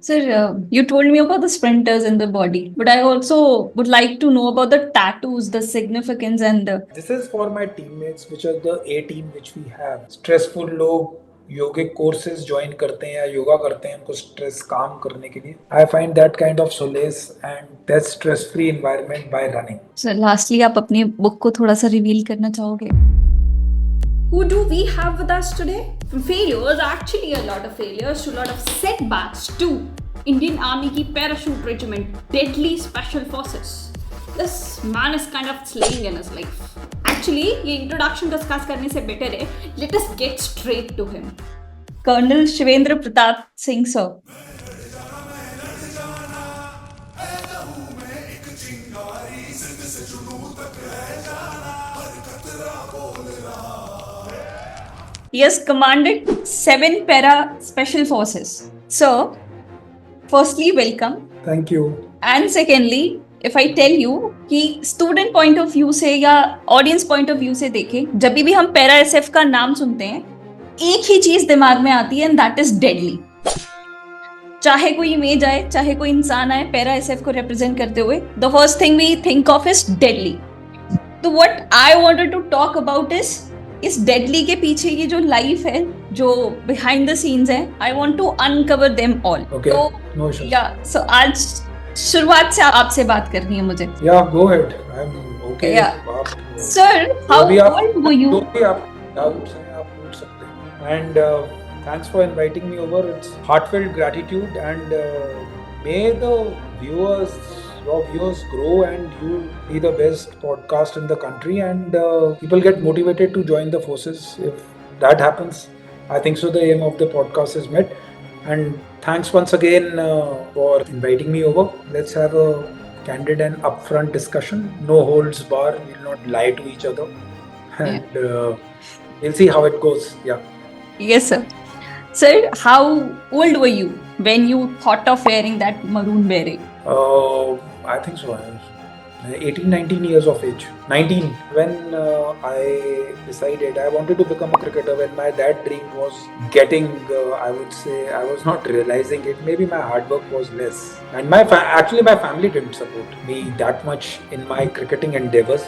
Sir, you told me about the sprinters in the body, but I also would like to know about the tattoos, the significance, and the. This is for my teammates, which are the A team which we have. Stressful लोग योगिक courses join करते हैं या योगा करते हैं उनको stress काम करने के लिए I find that kind of solace and that stress free environment bye running. Sir lastly आप अपनी बुक को थोड़ा सा रिवील करना चाहोगे? Who do we have with us today? From failures, actually a lot of failures, to a lot of setbacks, to Indian Army की parachute regiment, deadly special forces. This man is kind of slaying in his life. Actually, ये introduction discuss करने से better है. Let us get straight to him. Colonel Shivendra Pratap Singh sir. He has commanded 7 para special forces. So, firstly, welcome. Thank you. And secondly, if I tell you कि student point of view से या audience point of view से देखें, जब भी हम para SF का नाम सुनते हैं, एक ही चीज दिमाग में आती है and that is deadly. चाहे कोई इमेज आए, चाहे कोई इंसान आए पैरा एसएफ को रिप्रेजेंट करते हुए, the first thing we think of is deadly. तो what I wanted to talk about is इस डेडली के पीछे ये जो लाइफ है, जो बिहाइंड द सीन्स है, I want to uncover them all. Okay, no issues. या सो आज शुरुआत से आपसे बात करनी है मुझे. या go ahead. I am okay. Sir, how old were you? जो भी आप डाउट्स हैं आप पूछ सकते हैं. And thanks for inviting me over. It's heartfelt gratitude and may the your viewers grow and you be the best podcast in the country and people get motivated to join the forces. If that happens, I think so the aim of the podcast is met. And thanks once again for inviting me over. Let's have a candid and upfront discussion. No holds bar. We'll not lie to each other. And we'll see how it goes. Yeah. Yes, sir. Sir, how old were you when you thought of wearing that maroon beret? I think so. I was 18, 19 years of age. 19. When I decided I wanted to become a cricketer, when my that dream was getting, I would say, I was not realizing it. Maybe my hard work was less. And actually my family didn't support me that much in my cricketing endeavors.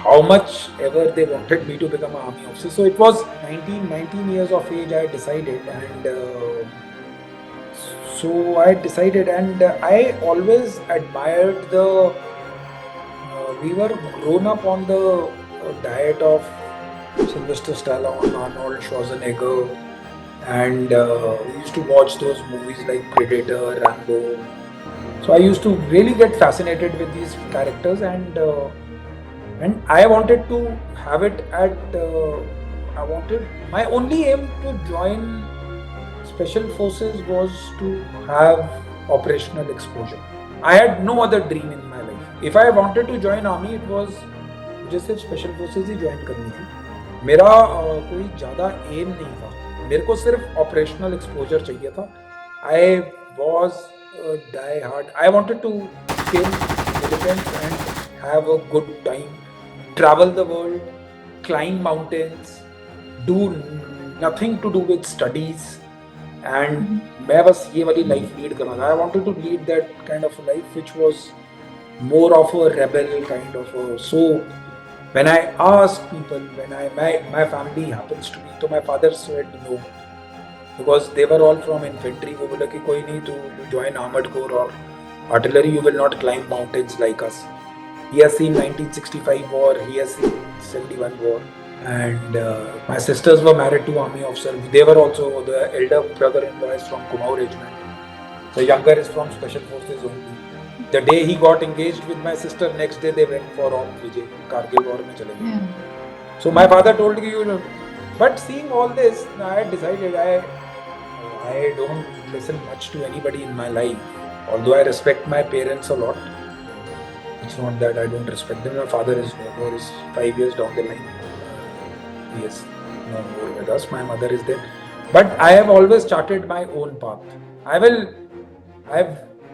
How much ever they wanted me to become an army officer. So it was 19 years of age I decided. And so I decided, and I always admired the. We were grown up on the diet of Sylvester Stallone, Arnold Schwarzenegger, and we used to watch those movies like Predator, Rambo. So I used to really get fascinated with these characters, and I wanted to have it at. I wanted my only aim to join Special Forces was to have operational exposure. I had no other dream in my life. If I wanted to join army, it was मुझे सिर्फ special forces ही join करनी थी. मेरा कोई ज़्यादा M नहीं था. मेरे को सिर्फ ऑपरेशनल एक्सपोजर चाहिए था. I was die hard. I wanted to kill elephants and have a good time, travel the world, climb mountains, do nothing to do with studies. And मैं बस ये वाली लाइफ लीड करना था. I wanted to lead that kind of a life which was more of a rebel kind of a. So when I asked people, when my family happens to be, तो my father said no, because they were all from infantry. वो बोला कि कोई नहीं, तू join armored corps or artillery, you will not climb mountains like us. He has seen 1965 war, he has seen 71 war. And my sisters were married to army officers. They were also, the elder brother-in-law is from Kumaon regiment. The younger is from special forces only. The day he got engaged with my sister, next day they went for Om Vijay, Kargil war में चले गए. So my father told me, you know, but seeing all this, I had decided I don't listen much to anybody in my life. Although I respect my parents a lot, it's not that I don't respect them. My father is no more, is 5 years down the line. He is no more with us. My mother is there. But I have always charted my own path.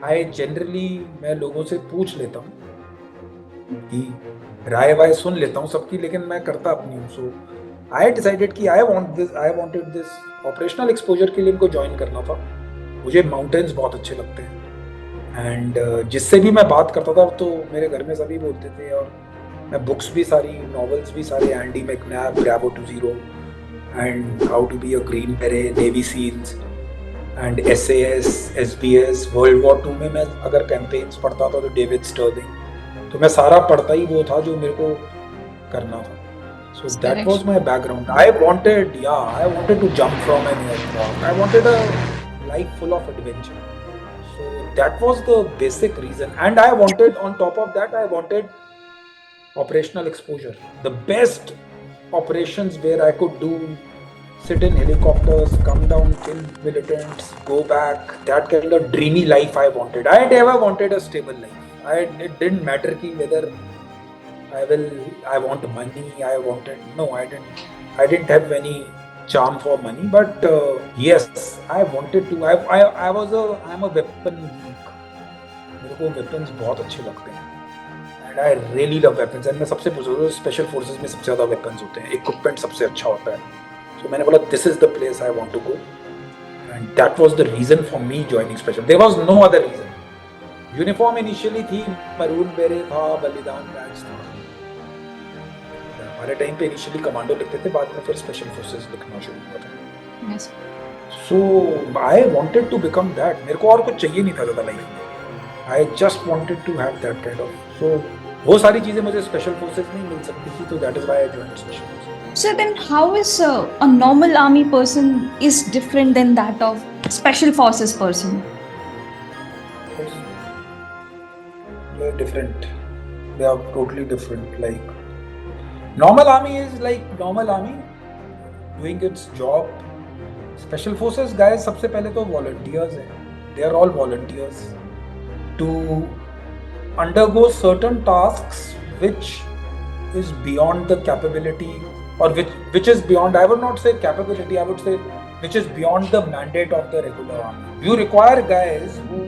I generally, मैं लोगों से पूछ लेता हूँ कि राय वाय सुन लेता हूँ सबकी, लेकिन मैं करता अपनी हूँ. So I decided कि I wanted this operational exposure के लिए इनको ज्वाइन करना था. मुझे माउंटेन्स बहुत अच्छे लगते हैं एंड जिससे भी मैं बात करता था तो मेरे घर में सभी बोलते थे, और मैं बुक्स भी सारी, नॉवेल्स भी सारे, Andy McNab, Bravo Two Zero and how to be a green beret, Navy SEALs and SAS, SBS, world war 2 में मैं अगर कैंपेन्स पढ़ता था तो डेविड स्टर्लिंग, तो मैं सारा पढ़ता ही वो था जो मेरे को करना था. So that was my background. I wanted to jump from an aircraft. I wanted a life full of adventure. So that was the basic reason. And I wanted, on top of that, I wanted operational exposure. The best operations where I could do, sit in helicopters, come down, kill militants, go back. That kind of dreamy life I wanted. I never wanted a stable life. It didn't matter whether I want money. I didn't have any charm for money, but yes, I wanted to. I'm a weapon geek. मेरे को weapons बहुत अच्छे लगते हैं, and I really love weapons. And मैं सबसे बुजुर्ग special forces में सबसे ज़्यादा weapons होते हैं, equipment सबसे अच्छा होता है. So मैंने बोला this is the place I want to go, and that was the reason for me joining special. There was no other reason. Uniform initially थी, मरून बेरे था, बलिदान बैच था. हमारे टाइम पे इनिशियली कमांडो लिखते थे, बाद में फिर स्पेशल फोर्सेस लिखना शुरू हुआ था. So I wanted to become that. मेरे को और कुछ चाहिए नहीं था ज़्यादा लाइफ में. I just wanted to have that kind of. So वो सारी चीज़ें मुझे स्पेशल फोर्सेस नहीं मिल सकती थी, तो that is why I joined special forces. So then how is a normal army person is different than that of special forces person? They're different. They are totally different. Like normal army is like normal army doing its job. Special forces guys सबसे पहले तो volunteers हैं. They are all volunteers to undergo certain tasks which is beyond the capability, or which is beyond, I would not say capability, I would say which is beyond the mandate of the regular army. You require guys who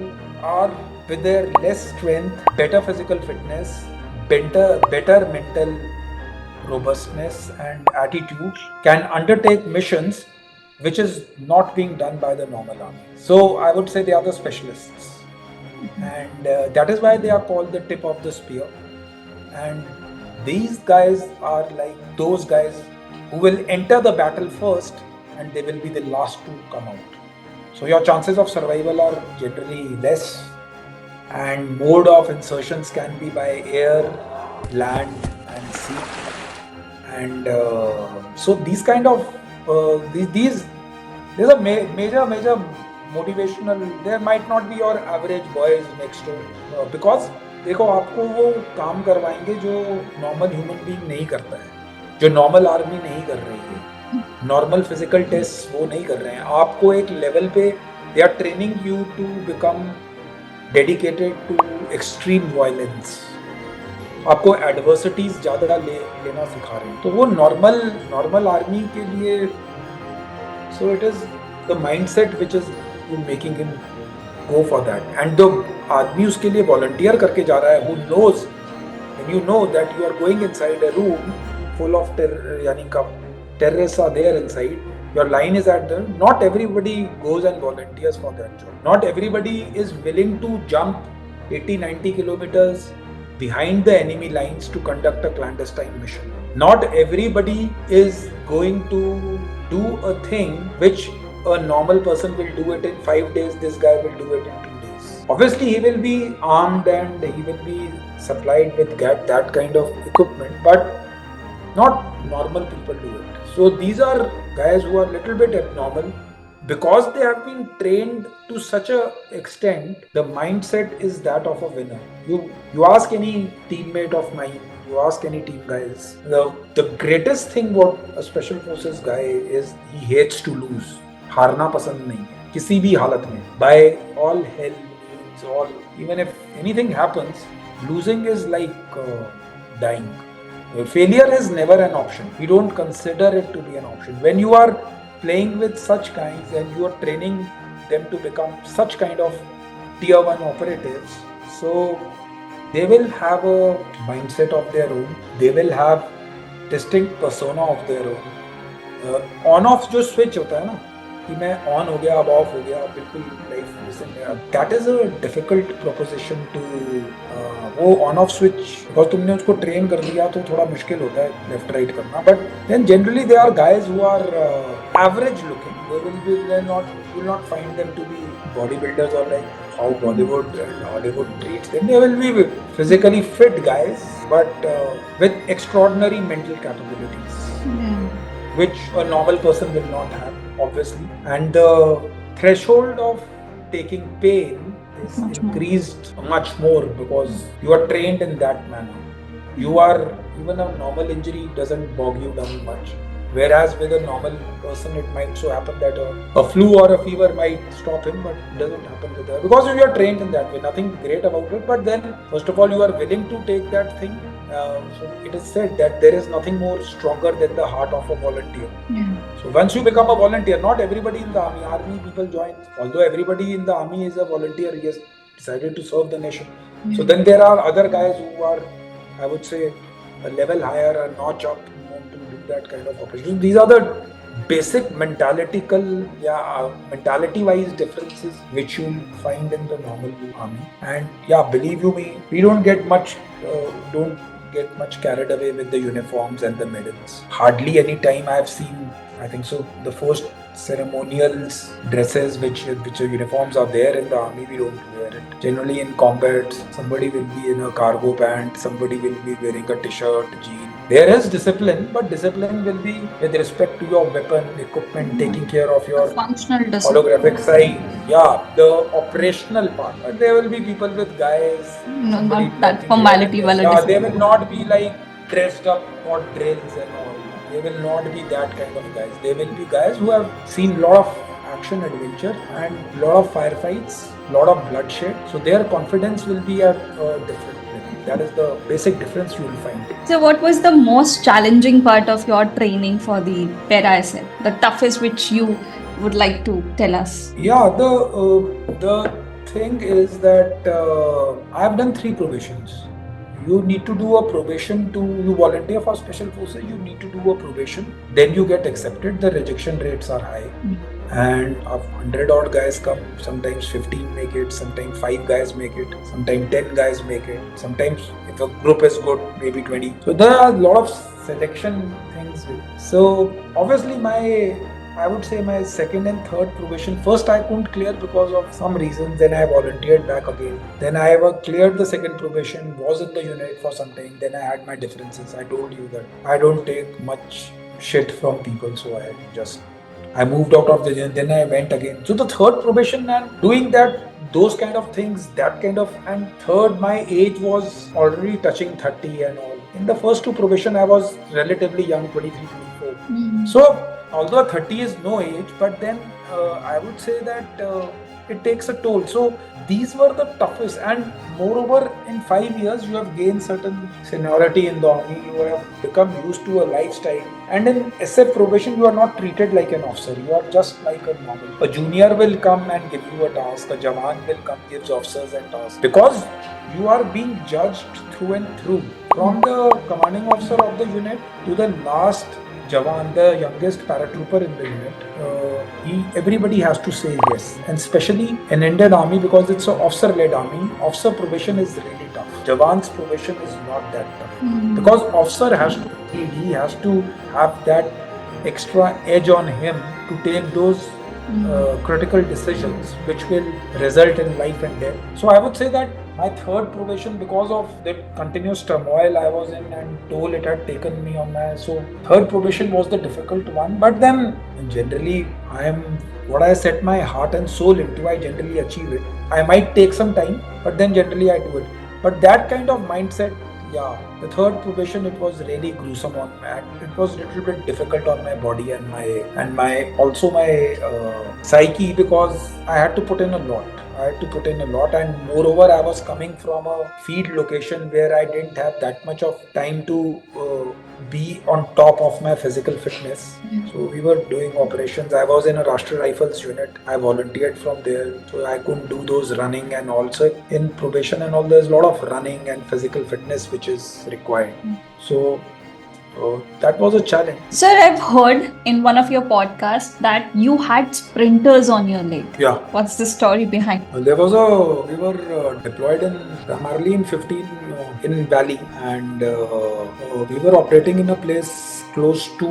are with their less strength, better physical fitness, better mental robustness and attitude, can undertake missions which is not being done by the normal army. So I would say they are the specialists, and that is why they are called the tip of the spear. And these guys are like those guys who will enter the battle first and they will be the last to come out. So your chances of survival are generally less, and mode of insertions can be by air, land and sea. And so these kind of there's a major motivational. There might not be your average boys next door, because देखो आपको वो काम करवाएंगे जो normal human being नहीं करता है, जो नॉर्मल आर्मी नहीं कर रही है. नॉर्मल फिजिकल टेस्ट वो नहीं कर रहे हैं. आपको एक लेवल पे they are training you to become dedicated to extreme violence. आपको एडवर्सिटीज ज़्यादा लेना सिखा रहे हैं. तो वो नॉर्मल आर्मी के लिए, so it is the mindset which is making him go for that. And the आदमी उसके लिए volunteer करके जा रहा है, who knows, when you know that you are going inside a room full of यानी terrorists are there inside, your line is at the, not everybody goes and volunteers for that job. Not everybody is willing to jump 80-90 kilometers behind the enemy lines to conduct a clandestine mission. Not everybody is going to do a thing which a normal person will do it in 5 days. This guy will do it in 2 days. Obviously he will be armed and he will be supplied with that kind of equipment, but not normal people do it. So these are guys who are little bit abnormal because they have been trained to such a extent. The mindset is that of a winner. You ask any teammate of mine, you ask any team guys, the greatest thing what a special forces guy is, he hates to lose. हारना पसंद नहीं है किसी भी हालत में. By all hell means, all, even if anything happens, losing is like dying. Failure is never an option. We don't consider it to be an option. When you are playing with such guys and you are training them to become such kind of tier 1 operatives, so they will have a mindset of their own. They will have distinct persona of their own. On off जो switch होता है ना, कि मैं on हो गया अब of हो गया बिल्कुल लाइफ लिसन गया, that is a difficult proposition to वो ऑन ऑफ स्विच, बिकॉज तुमने उसको ट्रेन कर दिया तो थोड़ा मुश्किल होता है लेफ्ट राइट करना. But then generally they are guys who are average looking, they will not find them to be bodybuilders or like how Bollywood and Hollywood treats them. They will be physically fit guys, but with extraordinary mental capabilities, which a normal person will not have, obviously. And the threshold of taking pain is Much more. increased much more because you are trained in that manner. You are, even a normal injury doesn't bog you down much. Whereas with a normal person, it might so happen that a flu or a fever might stop him, but it doesn't happen with her because you are trained in that way. Nothing great about it. But then, first of all, you are willing to take that thing. So it is said that there is nothing more stronger than the heart of a volunteer. Yeah. So once you become a volunteer, not everybody in the army people join. Although everybody in the army is a volunteer, he has decided to serve the nation. So then there are other guys who are, I would say, a level higher, a notch up, who want to do that kind of operation. These are the basic mentality-wise differences which you'll find in the normal army. And yeah, believe you me, we don't get much carried away with the uniforms and the medals. Hardly any time I have seen, I think so, the first ceremonials dresses which uniforms are there in the army, we don't wear it. Generally in combat, somebody will be in a cargo pant, somebody will be wearing a t-shirt, jean. There is discipline, but discipline will be with respect to your weapon, equipment, taking care of your Functional discipline. holographic side. Yeah, the operational part. But there will be people with guys. No, somebody not that walking formality here and there. wala Yeah, they discipline. will not be like dressed up for drills and all. They will not be that kind of guys. They will be guys who have seen lot of action adventure and lot of firefights, lot of bloodshed. So their confidence will be at a different level. That is the basic difference you will find. So, what was the most challenging part of your training for the Para SF? The toughest which you would like to tell us? Yeah, the thing is that I have done 3 probations. You need to do a probation you volunteer for special forces, you need to do a probation, then you get accepted. The rejection rates are high. And of 100 odd guys come, sometimes 15 make it, sometimes 5 guys make it, sometimes 10 guys make it, sometimes if a group is good, maybe 20. So there are a lot of selection things. So obviously I would say my second and third probation, first I couldn't clear because of some reasons, then I volunteered back again. Then I cleared the second probation, was in the unit for some time, then I had my differences. I told you that I don't take much shit from people, so I moved out of the unit, then I went again. So the third probation and doing those kind of things, and third, my age was already touching 30 and all. In the first 2 probation, I was relatively young, 23, 24. So although 30 is no age, but then I would say that it takes a toll. So these were the toughest, and moreover in 5 years you have gained certain seniority in the army, you have become used to a lifestyle, and in SF probation you are not treated like an officer, you are just like a normal. A junior will come and give you a task, a Jawan will come gives officers and tasks, because you are being judged through and through, from the commanding officer of the unit to the last Jawan, the youngest paratrooper in the unit. Everybody has to say yes, and especially in Indian Army, because it's an officer-led army, officer probation is really tough. Jawan's probation is not that tough, because officer has to lead, he has to have that extra edge on him to take those critical decisions which will result in life and death. So I would say that my third probation, because of that continuous turmoil I was in and toll it had taken me on third probation was the difficult one. But then generally what I set my heart and soul into, I generally achieve it. I might take some time, but then generally I do it. But that kind of mindset, yeah, the third probation, it was really gruesome on me. It was a little bit difficult on my body and my psyche, because I had to put in a lot. And moreover, I was coming from a field location where I didn't have that much of time to be on top of my physical fitness. So we were doing operations. I was in a Rashtriya Rifles unit. I volunteered from there, so I couldn't do those running, and also in probation and all, there's a lot of running and physical fitness which is required. So So that was a challenge. Sir, I've heard in one of your podcasts that you had sprinters on your leg. Yeah. What's the story behind? We were deployed primarily in 15 in Valley, and we were operating in a place close to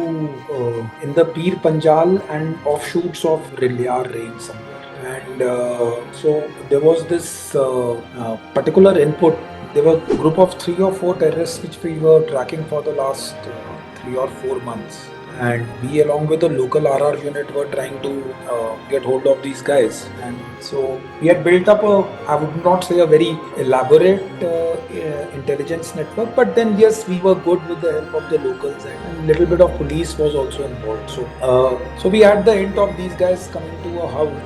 in the Pir Panjal and offshoots of Riliar range somewhere. And so there was this particular input. There were a group of 3 or 4 terrorists which we were tracking for the last 3 or 4 months. And we, along with the local RR unit, were trying to get hold of these guys. And so we had built up I would not say a very elaborate intelligence network, but then yes, we were good with the help of the locals, and a little bit of police was also involved. So we had the hint of these guys coming to a house.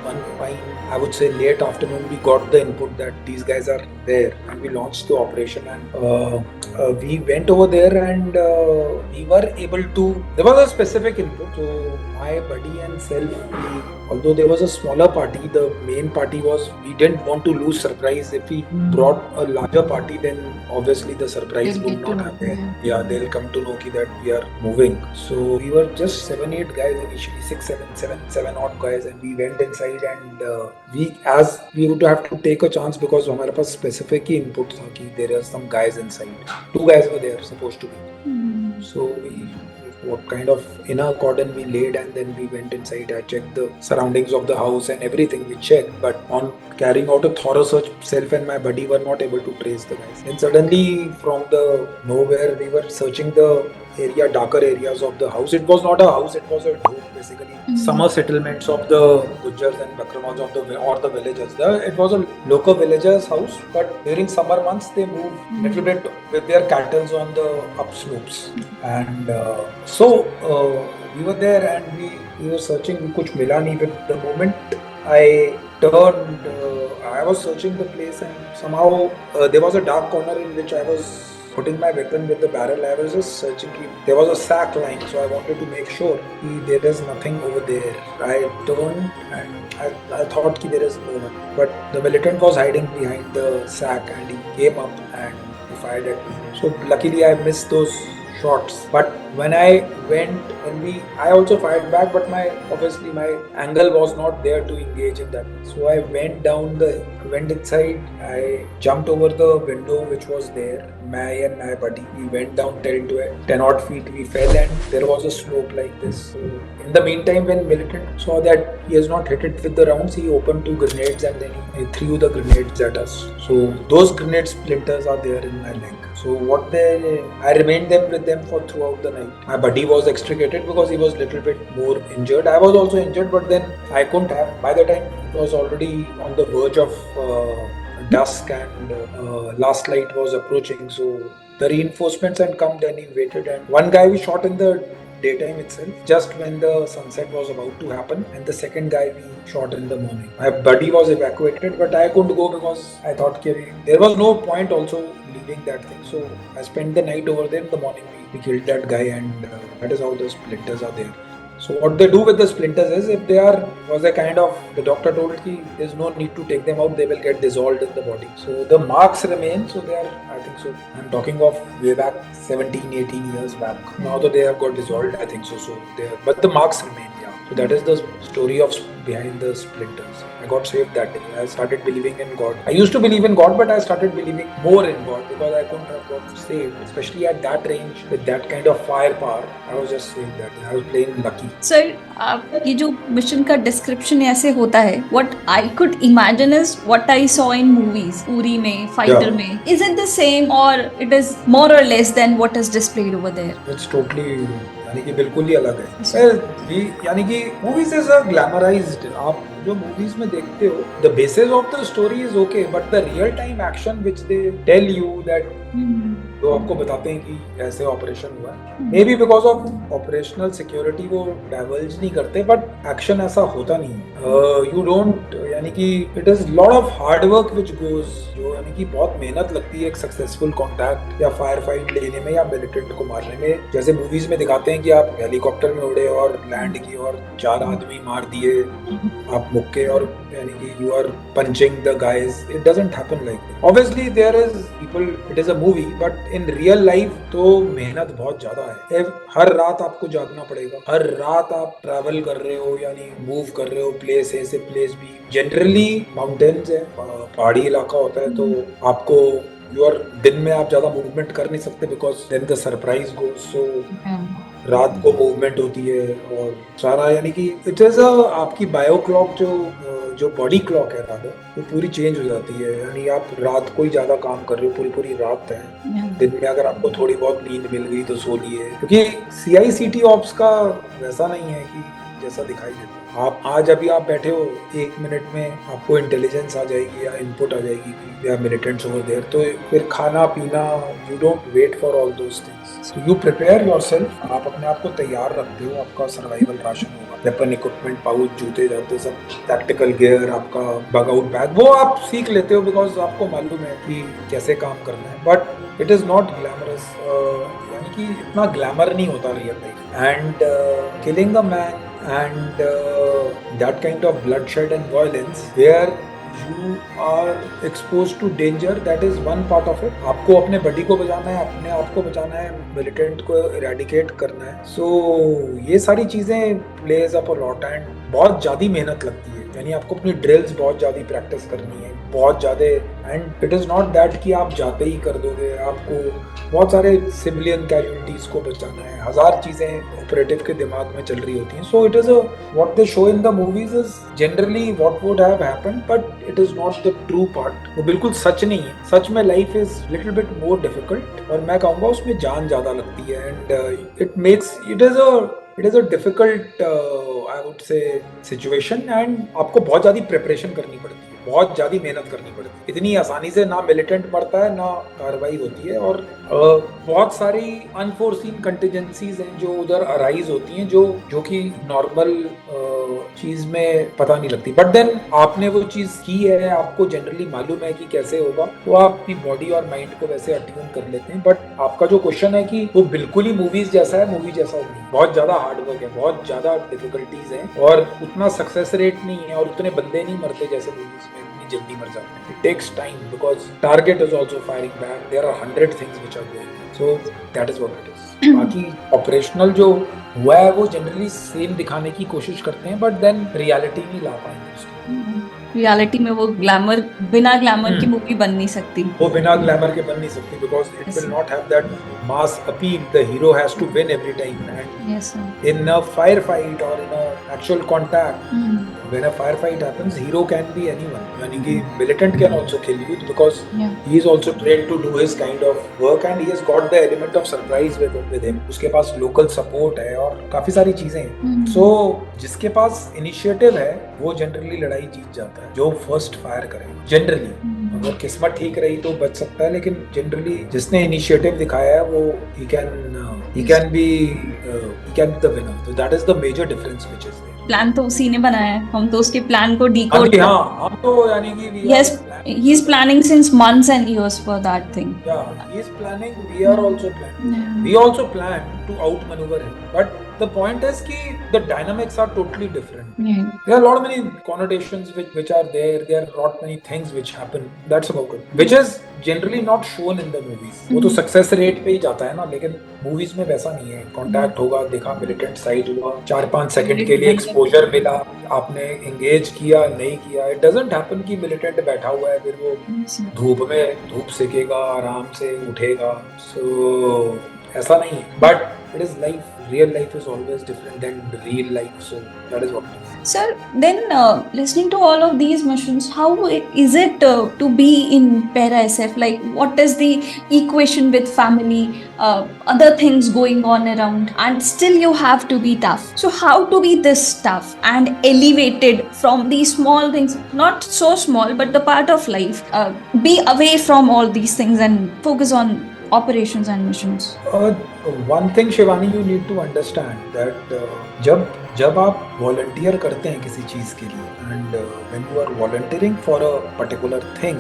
One fine, I would say late afternoon, we got the input that these guys are there, and we launched the operation. And we went over there, and we were able to. There was a specific input. So my buddy and self, although there was a smaller party, the main party was we didn't want to lose surprise. If we brought a larger party, then obviously the surprise They'll would get to not know, happen. Yeah, they'll come to know that we are moving. So we were just 7-8 guys initially, 7 odd guys, and we went inside, and we would have to take a chance because हमारे पास specific ही input था कि there are some guys inside. 2 guys were there supposed to be. So what kind of inner cordon we laid, and then we went inside. I checked the surroundings of the house and everything we checked, but on carrying out a thorough search, self and my buddy were not able to trace the guys. And suddenly from the nowhere we were searching the darker areas of the house. It was not a house, it was a dome, basically. Summer settlements of the Gujjars and Bakramads of the villagers. It was a local villagers' house, but during summer months they moved little bit with their cattle on the up slopes. And so we were there, and we were searching. Kuch mila nahi. But the moment I turned, I was searching the place, and somehow there was a dark corner in which I was putting my weapon with the barrel. I was just searching. There was a sack lying, so I wanted to make sure there is nothing over there. I turned, and I thought there is no one. But the militant was hiding behind the sack, and he came up and he fired at me. So luckily I missed those shots. But when I went, I also fired back, but my angle was not there to engage in that. So I went inside. I jumped over the window which was there. My and my buddy, we went down 10 odd feet. We fell, and there was a slope like this. So in the meantime, when militant saw that he has not hit it with the rounds, he opened 2 grenades, and then he threw the grenades at us. So those grenade splinters are there in my leg. So I remained with them for throughout the night. My buddy was extricated because he was little bit more injured. I was also injured, but then I couldn't have. By the time it was already on the verge of dusk, and last light was approaching. So the reinforcements had come. Then he waited, and one guy we shot in the daytime itself, just when the sunset was about to happen, and the second guy we shot in the morning. My buddy was evacuated, but I couldn't go because I thought there was no point also leaving that thing. So I spent the night over there. In the morning we killed that guy, and that is how the splinters are there. So what they do with the splinters is, if they was a kind of, the doctor told me there's no need to take them out, they will get dissolved in the body. So the marks remain. So they are, I think so, I'm talking of way back 17, 18 years back. Now that they have got dissolved, I think so. So they are, but the marks remain. Yeah. So that is the story of behind the splinters. I got saved that day. I started believing in God. I used to believe in God, but I started believing more in God because I couldn't have got saved, especially at that range with that kind of firepower. I was just saying that I was playing lucky. Sir, ये जो mission का description ऐसे होता है, what I could imagine is what I saw in movies, Uri में, fighter में. Is it the same, or it is more or less than what is displayed over there? It's totally, यानी कि बिल्कुल ही अलग है. यानी कि मूवीज इज ग्लैमराइज्ड. आप जो मूवीज में देखते हो, the basis of the story is okay, but the real time action which they tell you that, तो आपको बताते हैं कि ऐसे ऑपरेशन हुआ है. Maybe because of operational security वो डाइवर्ज नहीं करते, बट एक्शन ऐसा होता नहीं है. यू डोंट, यानी कि it is lot of hard work which goes, जो यानी कि बहुत मेहनत लगती है एक सक्सेसफुल कॉन्टैक्ट या फायर फाइट लेने में या मिलिटेंट को मारने में। जैसे मूवीज में दिखाते हैं कि आप हेलीकॉप्टर में उड़े और लैंड किए और 4 आदमी मार दिए, आप मुक्के, और यानी कि you are punching the guys. It doesn't happen like that. Obviously there is people, it is a movie, but in real life तो मेहनत बहुत ज्यादा है। हर रात आपको जागना पड़ेगा, हर रात आप ट्रैवल कर रहे हो, यानी मूव कर रहे हो प्लेस ए से प्लेस बी। जनरली माउंटेन्स है, पहाड़ी इलाका होता है, तो आपको दिन में आप ज्यादा मूवमेंट कर नहीं सकते because then the surprise goes. So रात को मूवमेंट होती है और सारा, यानी कि इट इज आपकी बायो क्लॉक जो बॉडी क्लॉक है रात, वो पूरी चेंज हो जाती है। यानी आप रात को ही ज्यादा काम कर रहे हो, पूरी पूरी रात है। दिन में अगर आपको थोड़ी बहुत नींद मिल गई तो सो लिए, क्योंकि CICT ऑप्स का वैसा नहीं है कि जैसा दिखाई देता है। आप आज अभी आप बैठे हो, 1 मिनट में आपको इंटेलिजेंस आ जाएगी या इनपुट आ जाएगी कि या मिलिटेंट्स ओवर देयर। तो फिर खाना पीना, you don't wait for all those things, you prepare yourself. आप अपने आप को तैयार रखते हो, आपका सर्वाइवल राशन होगा, वेपन इक्विपमेंट, पाउच, जूते जाते, सब टैक्टिकल गियर, आपका बग आउट बैग, वो आप सीख लेते हो बिकॉज आपको मालूम है कि कैसे काम करना है। But it is not glamorous, यानी कि इतना ग्लैमर नहीं होता real life. And killing a man and that kind of bloodshed and violence where you are exposed to danger, that is one part of it. आपको अपने body को बचाना है, अपने आप को बचाना है, मिलिटेंट को इरेडिकेट करना है। सो ये सारी चीज़ें plays up a lot and बहुत ज़्यादा मेहनत लगती है। यानी आपको अपनी ड्रिल्स बहुत ज़्यादा प्रैक्टिस करनी है, बहुत ज़्यादा। And it is not that कि आप जाते ही कर दोगे, आपको बहुत सारे सिविलियन कैजुअलिटीज़ को बचाना है, 1000 चीज़ें ऑपरेटिव के दिमाग में चल रही होती हैं। So it is what they show in the movies is generally what would have happened, but it is not the true part. वो बिल्कुल सच नहीं है। सच में life is little bit more difficult, और मैं कहूँगा उसमें जान ज़्यादा लगती है। And it is a difficult I would say situation, and आपको बहुत ज़्यादा प्रिपरेशन करनी पड़ती है, बहुत ज़्यादा मेहनत करनी पड़ती है। इतनी आसानी से ना मिलिटेंट मरता है, ना कार्रवाई होती है, और बहुत सारी अनफोर्सीन कंटिजेंसीज हैं जो उधर अराइज होती हैं, जो कि नॉर्मल चीज़ में पता नहीं लगती। बट देन आपने वो चीज़ की है, आपको जनरली मालूम है कि कैसे होगा, तो आप अपनी बॉडी और माइंड को वैसे अट्यून कर लेते हैं। बट आपका जो क्वेश्चन है कि वो बिल्कुल ही मूवीज जैसा है, मूवी जैसा नहीं, बहुत ज़्यादा हार्डवर्क है, बहुत ज़्यादा डिफिकल्टीज हैं, और उतना सक्सेस रेट नहीं है, और उतने बंदे नहीं मरते जैसे मूवीज में जल्दी मर जाते हैं। It takes time because target is also firing back, there are 100 things which are going, so that is what it is. बाकी ऑपरेशनल जो हुआ है वो जनरली सेम दिखाने की कोशिश करते हैं, बट देन रियलिटी नहीं ला पाएंगे उसको। रियलिटी में वो ग्लैमर, बिना ग्लैमर की मूवी बन नहीं सकती, वो बिना ग्लैमर के बन नहीं सकती, because it will not have that mass appeal. The hero has to win every time, and in a fire fight और in a actual contact, when a firefight happens, hero can be anyone. यानी कि militant can also kill you because he is also trained to do his kind of work, and he has got the element of surprise with him. उसके पास local support है और काफी सारी चीजें हैं। So जिसके पास initiative है वो जनरली लड़ाई जीत जाता है, जो फर्स्ट फायर करे जनरली। अगर किस्मत ठीक रही तो बच सकता है, लेकिन जनरली जिसने इनिशिएटिव दिखाया है वो he can be the winner. So that is the major difference which is there. Plan तो उसी ने बनाया है, हम तो उसके प्लान को डिकोड कर। हम तो यानी कि yes, he is planning since months and years for that thing. Yeah, he is planning, we are also planning. We also plan to outmaneuver him, but the point is कि the dynamics are totally different. There are a lot of many connotations which are there. There are a lot many things which happen. That's about it. Which is generally not shown in the movies. वो तो success rate पे ही जाता है ना, लेकिन movies में वैसा नहीं है। कॉन्टैक्ट होगा, देखा मिलिटेंट साइड हुआ, 4-5 सेकंड के लिए एक्सपोजर मिला, आपने एंगेज किया, नहीं किया। इट डजंट हैपन कि मिलिटेंट बैठा हुआ है, फिर वो धूप सेकेगा, आराम से उठेगा। सो ऐसा नहीं है, but it is life. Real life is always different than real life, so that is what it is. Sir, then listening to all of these missions, how is it to be in Para SF? Like, what is the equation with family, other things going on around, and still you have to be tough. So how to be this tough and elevated from these small things, not so small, but the part of life, be away from all these things and focus on operations and missions? One thing, Shivani, you need to understand that जब आप volunteer करते हैं किसी चीज के लिए, and when you are volunteering for a particular thing,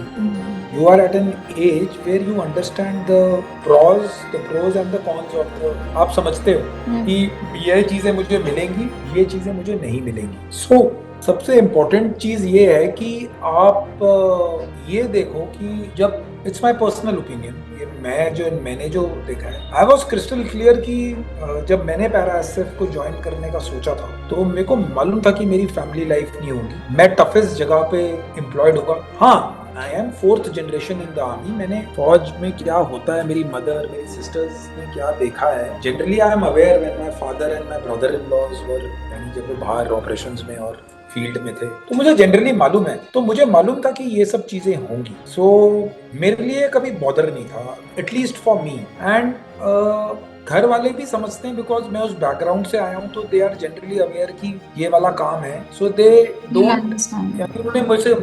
you are at an age where you understand the pros and the cons of the, आप समझते हो कि ये चीजें मुझे मिलेंगी, ये चीजें मुझे नहीं मिलेंगी. So सबसे इम्पोर्टेंट चीज ये है कि आप ये देखो कि जब, इट्स माई पर्सनल ओपिनियन, मैंने जो देखा है, आई वॉज क्रिस्टल क्लियर कि जब मैंने पैरा एसएफ को ज्वाइन करने का सोचा था तो मेरे को मालूम था कि मेरी फैमिली लाइफ नहीं होगी, मैं टफेस्ट जगह पे एम्प्लॉयड होगा. हाँ, I am 4th generation in the army. मैंने फौज में क्या होता है, मेरी मदर, मेरी सिस्टर्स ने क्या देखा है. Generally I am aware when my father and my brother in laws were, यानी जब वो बाहर ऑपरेशंस में और फील्ड में थे, तो मुझे जनरली मालूम है, तो मुझे मालूम था कि ये सब चीजें होंगी. सो मेरे लिए कभी बॉदर नहीं था, एटलीस्ट फॉर मी. एंड घर वाले भी समझते हैं बिकॉज मैं उस बैकग्राउंड से आया हूँ, तो दे आर जनरली अवेयर कि ये वाला काम है. सो दे डोंट, उन्होंने मुझसे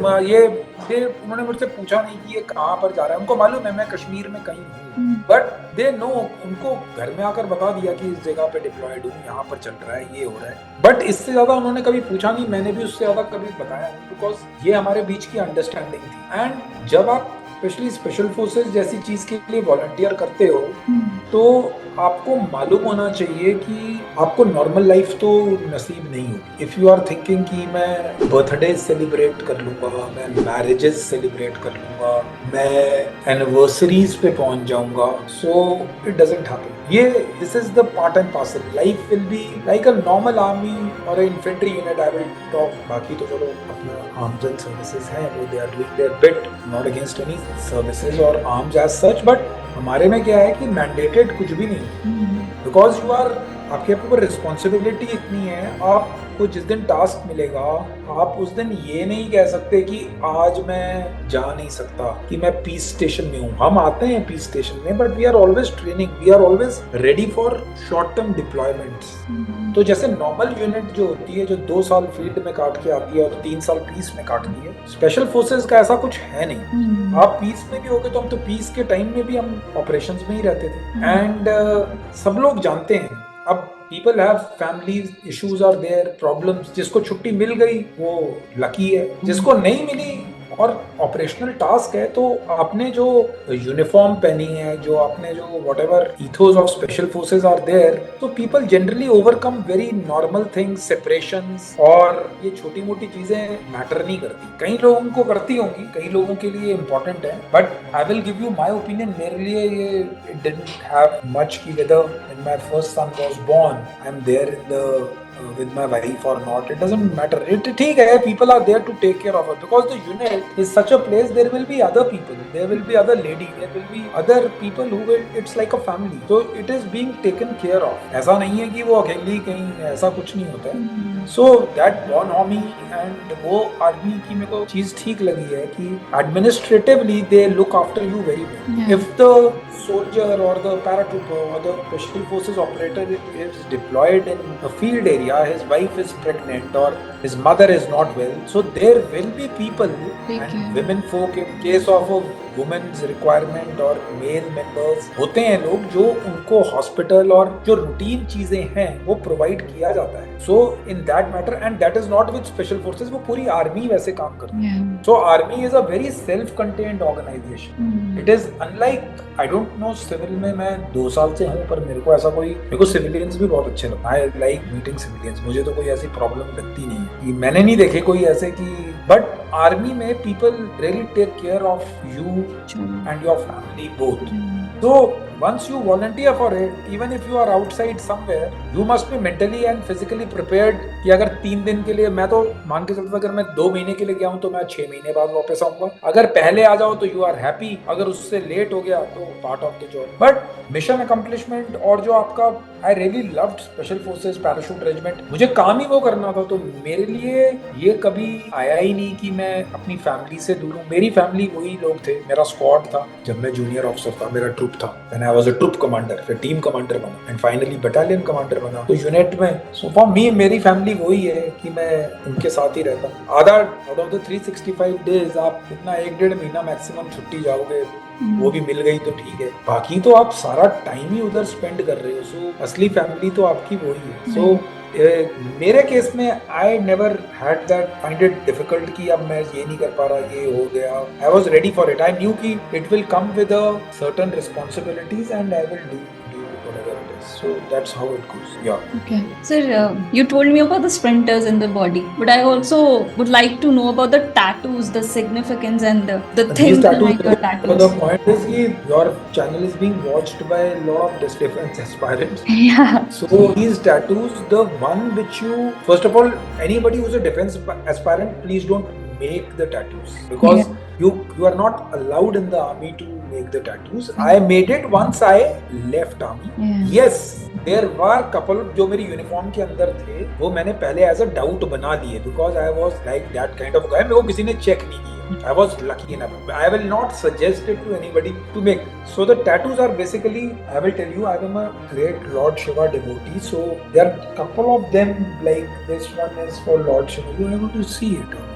पूछा नहीं कि ये कहाँ पर जा रहा है. उनको मालूम है मैं कश्मीर में कहीं हूँ, बट दे नो, उनको घर में आकर बता दिया कि इस जगह पे डिप्लॉयड हूँ, यहाँ पर चल रहा है, ये हो रहा है. बट इससे ज्यादा उन्होंने कभी पूछा नहीं, मैंने भी उससे ज्यादा कभी बताया नहीं, बिकॉज ये हमारे बीच की अंडरस्टैंडिंग थी. एंड जब आप स्पेशली स्पेशल फोर्सेस जैसी चीज के लिए वॉलंटियर करते हो, तो आपको मालूम होना चाहिए कि आपको नॉर्मल लाइफ तो नसीब नहीं होगी. इफ यू आर थिंकिंग कि मैं बर्थडे सेलिब्रेट कर लूंगा, मैं मैरिजेस सेलिब्रेट कर लूंगा, मैं एनिवर्सरीज पे पहुंच जाऊंगा, सो इट डजंट हैपन. ये this is the part and parcel. Life will be like a normal army और infantry unit. I will talk, बाकी तो चलो अपना आर्म्स एंड सर्विसेज है, वो they are doing their bit, not against any services और arms as such. But हमारे में क्या है कि मैंडेटेड कुछ भी नहीं, बिकॉज यू आर, आपके ऊपर रिस्पॉन्सिबिलिटी इतनी है. आपको जिस दिन टास्क मिलेगा, आप उस दिन ये नहीं कह सकते कि आज मैं जा नहीं सकता, कि मैं पीस स्टेशन में हूँ. हम आते हैं पीस स्टेशन में, but we are always training, we are always ready for short term deployments. तो जैसे नॉर्मल यूनिट जो होती है, जो 2 साल फील्ड में काट के आती है और 3 साल पीस में काटती है, स्पेशल फोर्सेस का ऐसा कुछ है नहीं. आप पीस में भी हो गए, तो हम तो पीस के टाइम में भी हम ऑपरेशंस में ही रहते थे. एंड सब लोग जानते हैं, अब people have families, issues are there, problems. जिसको छुट्टी मिल गई वो लकी है, जिसको नहीं मिली और ऑपरेशनल टास्क है, तो आपने जो यूनिफॉर्म पहनी है, जो आपने जो whatever ethos of special forces are there, तो people generally overcome very normal things, separations, और ये छोटी मोटी चीजें मैटर नहीं करती. कई लोगों को करती होंगी, कई लोगों के लिए इंपॉर्टेंट है, but I will give you my opinion. मेरे लिए ये इट डिडंट हैव मच की whether when my first son was born I am there in the with my wife or not, it doesn't matter. It ठीक है, people are there to take care of her, because the unit is such a place, there will be other people, there will be other lady, there will be other people who will, it's like a family, so it is being taken care of. ऐसा नहीं है कि वो अकेली कहीं, ऐसा कुछ नहीं होता है. So that one army, and वो आर्मी की मेरे को चीज ठीक लगी है कि administratively they look after you very well. If the soldier or the paratrooper or the special forces operator is deployed in a field area, his wife is pregnant or his mother is not well, so there will be people and women folk, in case of a women's requirement और male members होते हैं लोग, जो उनको hospital और जो routine चीजें हैं वो प्रोवाइड किया जाता है. So in that matter, and that is not with special forces, वो पूरी आर्मी वैसे काम करती है. So army is a very self contained organisation. It is unlike, I don't know, civil में मैं 2 साल से हूँ, पर मेरे को सिविलियंस भी बहुत अच्छे लगते हैं. I like meeting civilians. मुझे तो कोई ऐसी प्रॉब्लम लगती नहीं है, कि मैंने नहीं देखे कोई ऐसे कि, बट आर्मी में people really take care of you and your family both. So once you volunteer for it, even if you are outside somewhere, you must be mentally and physically prepared कि अगर 3 दिन के लिए, मैं तो मान के चलता, अगर मैं 2 महीने के लिए गया हूँ तो मैं 6 महीने बाद वापस आऊंगा. अगर पहले आ जाओ तो यू आर हैप्पी, अगर उससे लेट हो गया तो part of the job. But mission accomplishment और जो आपका, I really loved special forces parachute regiment. मुझे काम ही वो करना था, तो मेरे लिए ये कभी आया ही नहीं कि मैं अपनी फैमिली से दूर हूँ. मेरी फैमिली वही लोग थे, मेरा स्क्वाड था जब मैं जूनियर ऑफिसर था, मेरा ट्रुप था, I was a troop commander, फिर टीम कमांडर बना, एंड फाइनली बटालियन कमांडर बना. तो यूनिट में, सो फॉर मी, मेरी फैमिली वही है कि मैं उनके साथ ही रहता हूँ. आधा आउट ऑफ द 365 डेज आप इतना 1-1.5 महीना मैक्सिमम छुट्टी जाओगे, वो भी मिल गई तो ठीक है, बाकी तो आप सारा टाइम ही उधर स्पेंड कर रहे हो. सो असली फैमिली तो आपकी वही है. सो मेरे केस में I never had that find it difficult कि अब मैं ये नहीं कर पा रहा, ये हो गया. I was ready for it. I knew कि it will come with a certain responsibilities and I will do whatever it is. So that's how it goes. Yeah. Okay. Sir, you told me about the sprinters in the body, but I also would like to know about the tattoos, the significance and the These things tattoos. behind your tattoos. But the point is that your channel is being watched by a lot of defense aspirants. Yeah. So these tattoos, the one which you, first of all, anybody who's a defense aspirant, please don't make the tattoos because you are not allowed in the army to make the tattoos. I made it once I left army. Yes, there were couple जो मेरी uniform के अंदर थे वो मैंने पहले as a doubt बना लिए because I was like that kind of guy. मेरे को किसी ने चेक नहीं किया. I was lucky enough. I will not suggest it to anybody to make. So the tattoos are basically, I will tell you, I am a great Lord Shiva devotee. So there are couple of them, like this one is for Lord Shiva. You are able to see it or not?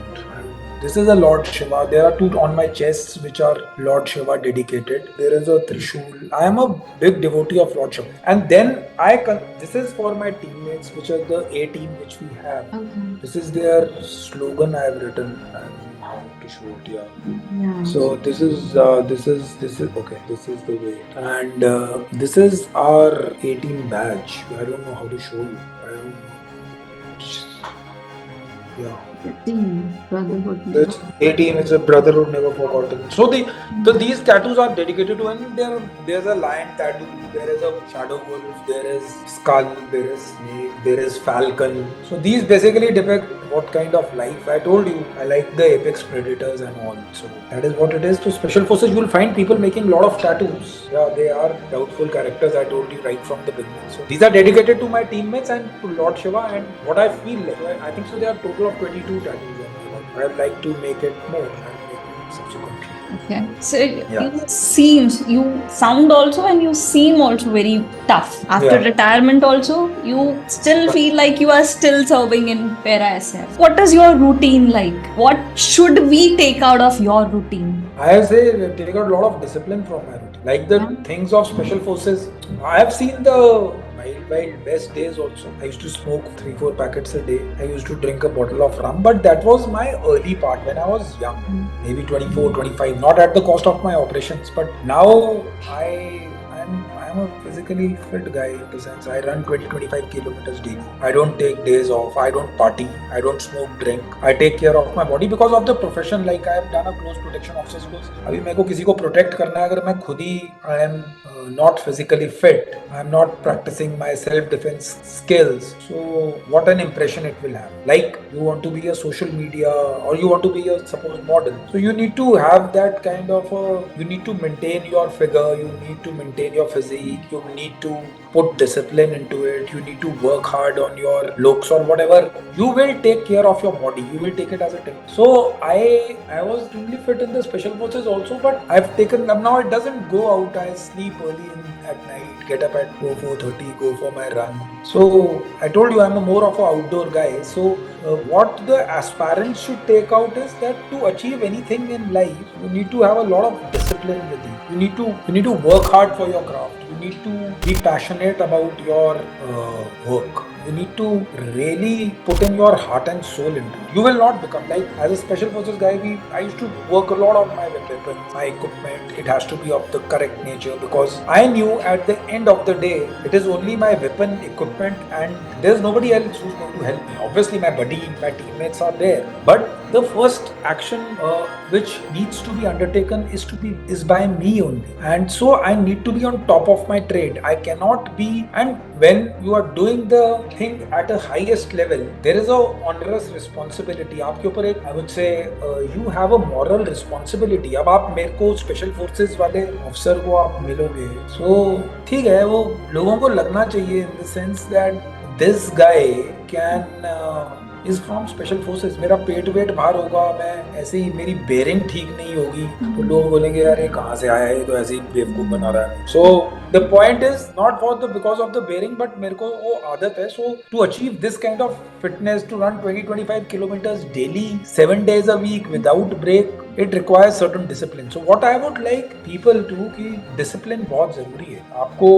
This is a Lord Shiva. There are two on my chests which are Lord Shiva dedicated. There is a Trishul. I am a big devotee of Lord Shiva. And then this is for my teammates, which are the A team which we have. Okay. This is their slogan I have written. How to show it, yeah. So this is okay. This is the way, and this is our 18 badge. I don't know how to show you. I don't know. Yeah. Brotherhood. This 18 is a brotherhood never forgotten. So these tattoos are dedicated to, and there's a lion tattoo, there is a shadow wolf, there is skull, there is snake, there is falcon. So these basically depict what kind of life. I told you I like the apex predators and all. So that is what it is. To special forces, you will find people making a lot of tattoos. Yeah, they are doubtful characters. I told you right from the beginning. So these are dedicated to my teammates and to Lord Shiva and what I feel like. I think so. There are total of 22 tattoos. I'd like to make it more and make it subsequently. Okay. So you sound also and you seem also very tough. After retirement also, you still feel like you are still serving in Para SF. What is your routine like? What should we take out of your routine? I say take out a lot of discipline from my routine. Like the things of special forces. I have seen the wild best days also. I used to smoke 3-4 packets a day. I used to drink a bottle of rum, but that was my early part when I was young, maybe 24, 25, not at the cost of my operations. But now I'm a physically fit guy in the sense I run 20-25 kilometers daily. I don't take days off. I don't party. I don't smoke, drink. I take care of my body because of the profession. Like I have done a close protection officer's course. अभी मेरे को किसी को protect करना है अगर मैं खुद ही I am not physically fit. I am not practicing my self-defense skills. So what an impression it will have. Like you want to be a social media or you want to be a suppose model. So you need to have that kind of you need to maintain your figure. You need to maintain your physique. You need to put discipline into it. You need to work hard on your looks or whatever. You will take care of your body. You will take it as a thing. So I was really fit in the special forces also, but I've taken them now. It doesn't go out. I sleep early at night, get up at 4:30, go for my run. So I told you I'm more of an outdoor guy. So what the aspirants should take out is that to achieve anything in life, you need to have a lot of discipline with you. You need to work hard for your craft. You need to be passionate about your work. You need to really put in your heart and soul into it. You will not become like as a special forces guy. I used to work a lot on my weapons, my equipment. It has to be of the correct nature because I knew at the end of the day it is only my weapon, equipment, and there's nobody else who's going to help me. Obviously, my buddy, my teammates are there, but the first action which needs to be undertaken is by me only, and so I need to be on top of my trade. I cannot be, and when you are doing the thing at a highest level, there is a onerous responsibility. आपके ऊपर एक I would say you have a moral responsibility. अब आप मेरे को special forces वाले officer को आप मिलोगे, so ठीक है वो लोगों को लगना चाहिए in the sense that this guy can is from special forces. मेरा पेट वेट बाहर होगा, मैं ऐसे ही मेरी बेरिंग ठीक नहीं होगी तो लोग बोलेंगे यार ये कहाँ से आया है, तो ऐसे ही बेवकूफ बना रहा है. So the point is not for because of the bearing, but मेरे को वो आदत है. So to achieve this kind of fitness, to run 20-25 kilometers daily, 7 days a week without break, it requires certain discipline. So what I would like people to कि discipline बहुत जरूरी है. आपको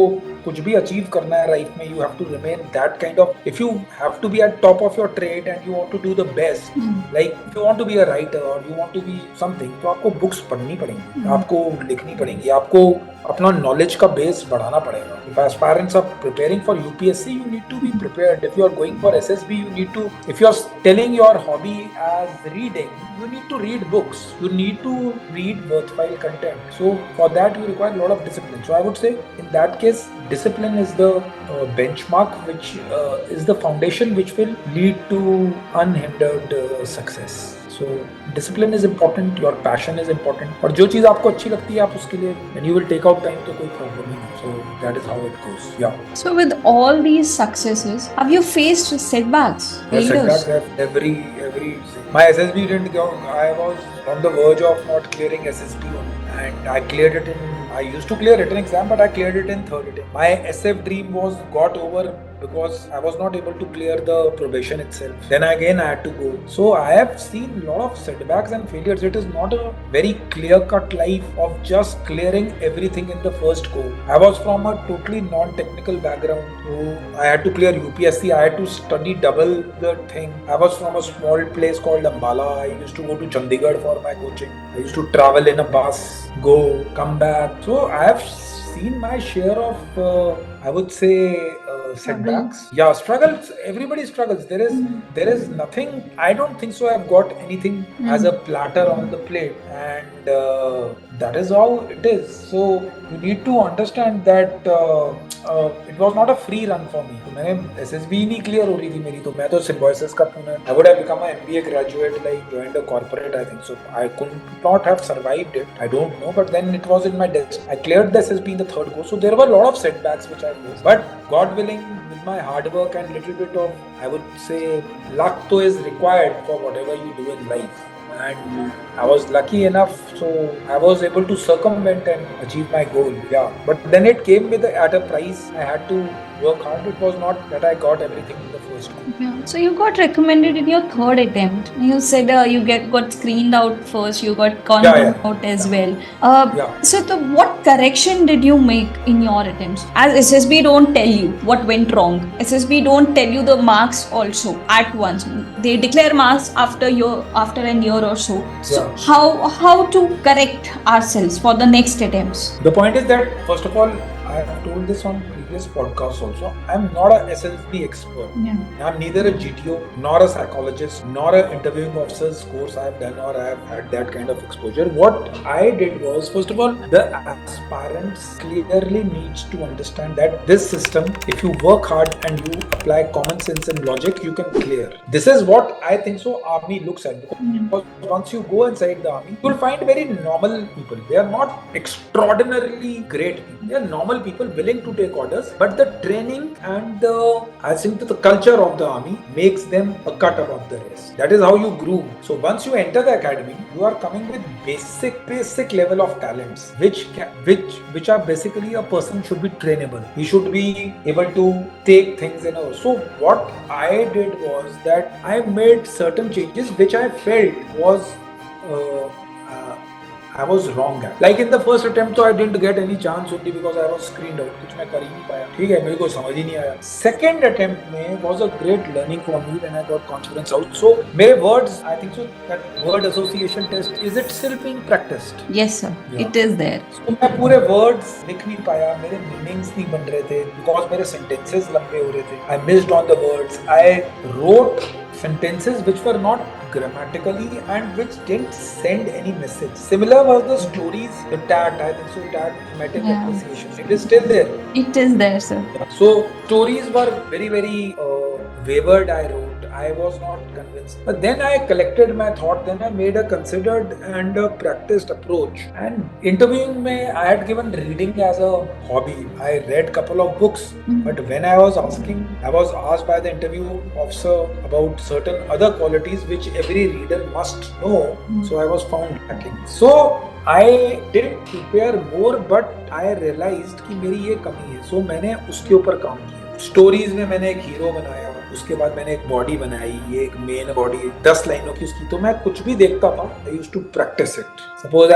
कुछ भी achieve करना है लाइफ में, you have to remain that kind of. If you have to be at top of your trade and you want to do the best, like if you want to be a writer or you want to be something, तो आपको books पढ़नी पड़ेंगी, आपको लिखनी पड़ेंगी, आपको अपना knowledge का बेस बढ़ाना पड़ेगा. If aspirants are preparing for UPSC, you need to be prepared. If you are going for SSB, you need to. If you are telling your hobby as reading, you need to read books. You need to read worthwhile content. So for that, you require a lot of discipline. So I would say, in that case, discipline is the benchmark, which is the foundation which will lead to unhindered success. So discipline is important, your passion is important. और जो चीज़ आपको अच्छी लगती है आप उसके लिए and you will take out time तो कोई problem ही नहीं. So that is how it goes. Yeah. So with all these successes, have you faced setbacks? Yes, setbacks every. My SSB didn't go. I was on the verge of not clearing SSB and I cleared it in. I used to clear written exam, but I cleared it in third attempt. My SF dream got over because I was not able to clear the probation itself. Then again I had to go. So I have seen a lot of setbacks and failures. It is not a very clear-cut life of just clearing everything in the first go. I was from a totally non-technical background. So I had to clear UPSC. I had to study double the thing. I was from a small place called Ambala. I used to go to Chandigarh for my coaching. I used to travel in a bus, go, come back. So I have seen my share of, I would say, setbacks. Yeah, struggles. Everybody struggles. There is nothing. I don't think so. I've got anything as a platter on the plate, and that is how it is. So you need to understand that it was not a free run for me. तो मैंने SSB ही नहीं clear हो रही थी मेरी, तो मैं तो Symbiosis का Pune. I would have become an MBA graduate, like joined a corporate, I think so. I could not have survived it. I don't know, but then it was in my desk. I cleared the SSB in the third go, so there were a lot of setbacks which I faced. But God willing, with my hard work and little bit of, I would say, luck to is required for whatever you do in life. And I was lucky enough, so I was able to circumvent and achieve my goal. Yeah, but then it came at a price. I had to work hard. It was not that I got everything in the first go. Yeah. So you got recommended in your third attempt. You said you got screened out first. You got gone out as well. So what correction did you make in your attempts? As SSB don't tell you what went wrong. SSB don't tell you the marks also at once. They declare marks after an year or so. So how to correct ourselves for the next attempts? The point is that, first of all, I have told this on previous podcasts also. I'm not a SSB expert. Yeah. I'm neither a GTO, nor a psychologist, nor an interviewing officer's course I have done, or I have had that kind of exposure. What I did was, first of all, the aspirants clearly needs to understand that this system, if you work hard and you apply common sense and logic, you can clear. This is what I think so Army looks at. Because once you go inside the Army, you will find very normal people. They are not extraordinarily great people. They are normal people willing to take orders, but the training and I think the culture of the Army makes them a cut above the rest. That is how you groom. So once you enter the academy, you are coming with basic level of talents, which are basically a person should be trainable. He should be able to take things in a. So what I did was that I made certain changes which I felt was I was wrong at. Like in the first attempt, so I didn't get any chance only because I was screened out. कुछ मैं कर ही नहीं पाया. ठीक है, मेरे को समझ ही नहीं आया. Second attempt में was a great learning for me when I got confidence out. So मेरे words, I think so that word association test, is it still being practiced? Yes sir, it is there. So मैं पूरे words लिख नहीं पाया, मेरे meanings नहीं बन रहे थे because मेरे sentences लंबे हो रहे थे. I missed on the words. I wrote sentences which were not grammatically and which didn't send any message. Similar was the stories, the TAT, I think so, TAT, thematic appreciation. It is still there. It is there, sir. So stories were very wavered, I wrote. I was not convinced. But then I collected my thought, then I made a considered and a practiced approach. And interviewing me, I had given reading as a hobby. I read couple of books, but when I was asked by the interview officer about certain other qualities which every reader must know, so I was found lacking. So I didn't prepare more, but I realized कि मेरी ये कमी है. So मैंने उसके ऊपर काम किया. Stories में मैंने एक हीरो बनाया. उसके बाद मैंने एक बॉडी बनाई, ये एक मेन बॉडी 10 लाइनों की उसकी, तो मैं कुछ भी देखता था, I used to practice it. Suppose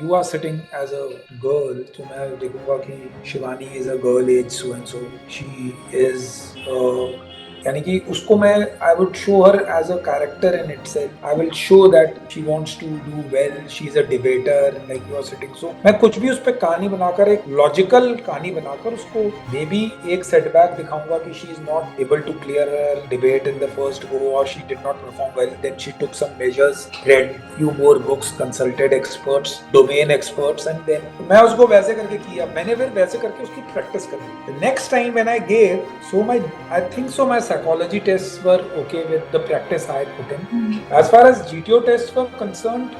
you are sitting as a girl, तो मैं देखूंगा कि Shivani is a girl as so and so, she is यानी कि उसको मैं I would show her as a character in itself, I will show that she wants to do well, she is a debater like you are sitting. So मैं कुछ भी उस पर कहानी बनाकर, एक लॉजिकल कहानी बनाकर उसको मे बी एक सेटबैक दिखाऊंगा कि she is not able to clear her debate in the first go, और she did not perform well, then she took some measures, read few more books, consulted experts, domain experts, and then मैं उसको वैसे करके किया, मैंने फिर वैसे करके उसकी प्रैक्टिस कर ली। Next time when I gave, so my I think so my psychology tests were okay with the practice I had put in. As far as GTO tests were concerned,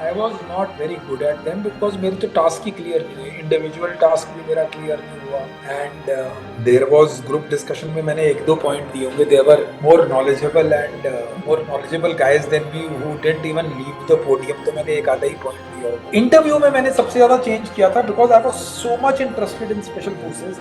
I was not very good at them because मेरे तो task ही clear नहीं हुए, individual task भी मेरा clear नहीं हुआ, and there was group discussion में मैंने 1-2 point दिए होंगे, they were more knowledgeable guys than me who didn't even leave the podium, तो मैंने एक आधा ही point दिया होगा। इंटरव्यू में मैंने सबसे ज्यादा चेंज किया था because I was so much interested in special forces.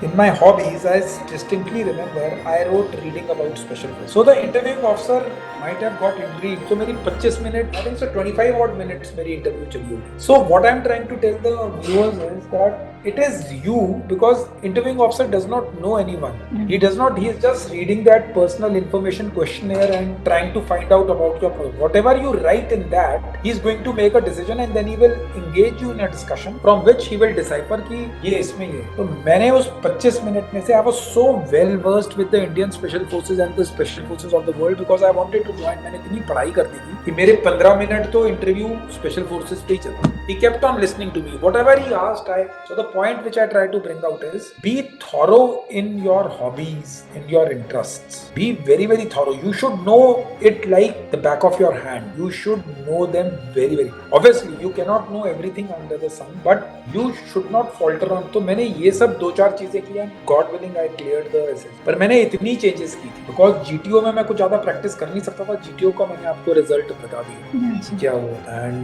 In my hobbies, I distinctly remember I wrote reading about special forces. So the interviewing officer might have got intrigued. So मेरी 25 minute, I think so 25 odd minutes मेरी interview चली होगी। So what I'm trying to tell the viewers is that it is you, because interviewing officer does not know anyone. He is just reading that personal information questionnaire and trying to find out about your problem. Whatever you write in that, he is going to make a decision and then he will engage you in a discussion from which he will decipher कि ये इसमें ये। तो मैंने उस 25 minute में से I was so well versed with the Indian Special Forces and the Special Forces of the world because I wanted to join. मैंने इतनी पढ़ाई कर दी थी कि मेरे 15 मिनट तो इंटरव्यू स्पेशल फोर्सेस पे ही चला। He kept on listening to me. Whatever he asked, so the point which I try to bring out is be thorough in your hobbies, in your interests. Be very, very thorough. You should know it like the back of your hand. You should know them very, very. Obviously, you cannot know everything under the sun, but you should not falter on. तो मैंने ये सब 2-4 चीजें की हैं. God willing, I cleared the essay. पर मैंने इतनी changes की थी because GTO में मैं कुछ ज्यादा practice कर नहीं सकता था. GTO का मैंने आपको result बता दिया क्या हुआ. And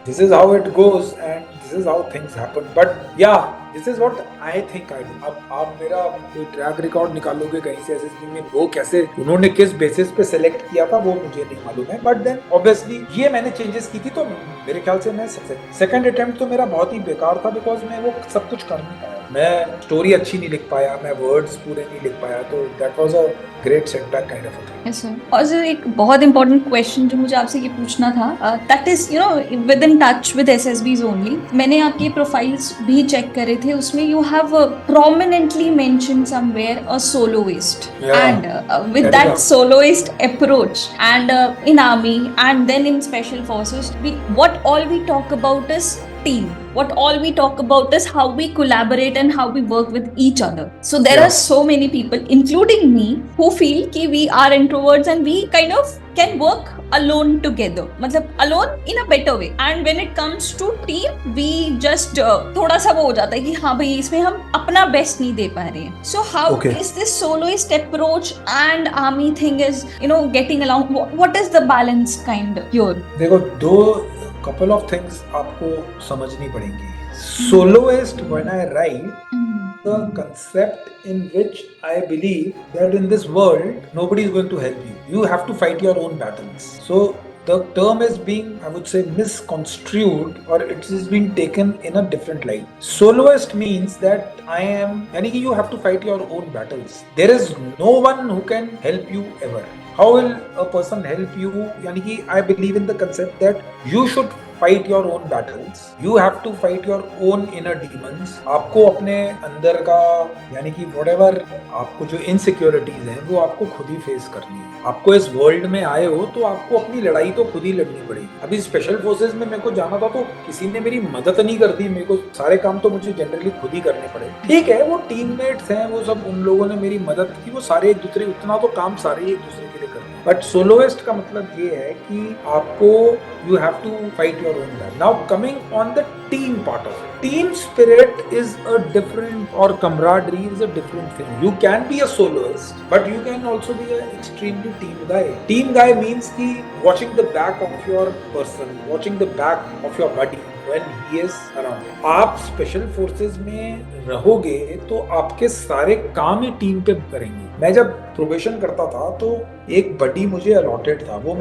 this is how it goes and this is how things happen. But yeah, this is what I think I do. अब आप मेरा कोई ट्रैक रिकॉर्ड निकालोगे कहीं से एसएसबी में, वो कैसे उन्होंने किस बेसिस पे सेलेक्ट किया था वो मुझे नहीं मालूम है, बट देन ऑब्वियसली ये मैंने चेंजेस की थी तो मेरे ख्याल से मैं सेकंड अटेम्प्ट तो मेरा बहुत ही बेकार था बिकॉज मैं वो सब कुछ कर नहीं पाया. मैं स्टोरी अच्छी नहीं लिख पाया, मैं वर्ड्स पूरे नहीं लिख पाया, तो that was a great setback kind of a thing. Yes sir. और सर एक बहुत इंपॉर्टेंट क्वेश्चन जो मुझे आपसे ये पूछना था, that is you know with in touch with SSBs only. मैंने आपके प्रोफाइल्स भी चेक करे थे, उसमें you have prominently mentioned somewhere a soloist. Yeah. And with that soloist approach and in army and then in special forces, what all we talk about is team. What all we talk about is how we collaborate and how we work with each other. So there are so many people, including me, who feel कि we are introverts and we kind of can work alone together. मतलब alone in a better way. And when it comes to team, we just थोड़ा सा वो हो जाता है कि हाँ भाई इसमें हम अपना best नहीं दे पा रहे हैं. So how is this soloist approach and army thing is getting along? What is the balance kind here? देखो दो couple of things आपको समझनी पड़ेंगी. Soloist, when I write, the concept in which I believe that in this world nobody is going to help you. You have to fight your own battles. So the term is being, I would say, misconstrued or it is being taken in a different light. Soloist means that I am, yani ki you have to fight your own battles. There is no one who can help you ever. How will a person help you? Yani ki I believe in the concept that you should fight your own battles. You have to fight your own inner demons. आपको अपने अंदर का यानी कि whatever आपको जो insecurities हैं वो आपको खुद ही फेस करनी है. आपको इस वर्ल्ड में आए हो तो आपको अपनी लड़ाई तो खुद ही लड़नी पड़ेगी. अभी स्पेशल फोर्सेज में मेरे को जाना था तो किसी ने मेरी मदद नहीं कर दी. मेरे को सारे काम तो मुझे जनरली खुद ही करने पड़े. ठीक है, वो टीममेट्स हैं, वो सब उन लोगों ने मेरी मदद की, वो सारे एक दूसरे उतना तो काम सारे एक दूसरे के लिए करते हैं. बट सोलोइस्ट का मतलब ये है कि आपको you have to fight your own battle. Now coming on the team part of it. Team spirit is a different, or camaraderie is a different thing. You can be a soloist, but you can also be an extremely team guy. Team guy means ki watching the back of your person, watching the back of your buddy when he is around. आप special forces में रहोगे तो आपके सारे काम ही team पे करेंगे. मैं जब प्रोबेशन करता था तो एक बडी मुझे अलॉटेड था, वो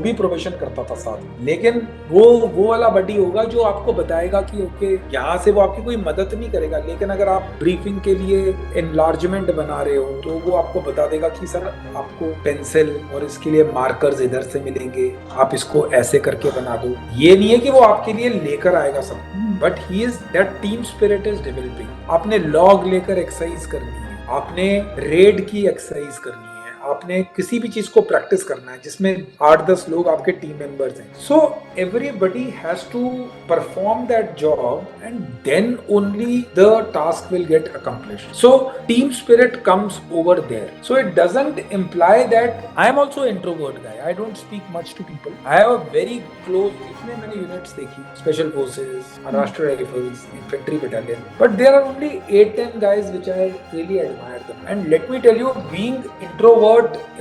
भी प्रोबेशन करता था साथ में, लेकिन वो वाला बडी होगा जो आपको बताएगा कि ओके यहाँ से वो आपकी कोई मदद नहीं करेगा, लेकिन अगर आप ब्रीफिंग के लिए एनलार्जमेंट बना रहे हो तो वो आपको बता देगा कि सर आपको पेंसिल और इसके लिए मार्कर्स इधर से मिलेंगे, आप इसको ऐसे करके बना दो। ये नहीं है कि वो आपके लिए लेकर आएगा सब, but he is that team spirit is developing. आपने लॉग लेकर एक्सरसाइज करनी है, आपने रेड की एक्सरसाइज करनी है, आपने किसी भी चीज को प्रैक्टिस करना है जिसमें 8-10 लोग आपके टीम मेंबर्स हैं। So everybody has to perform that job and then only the task will get accomplished. So team spirit comes over there. So it doesn't imply that I am also introvert guy, I don't speak much to people, I have a very close, इतने मैंने units देखी, special forces, Maharashtra rifles, infantry battalion, but there are only 8-10 guys which I really admire them. And let me tell you, being introvert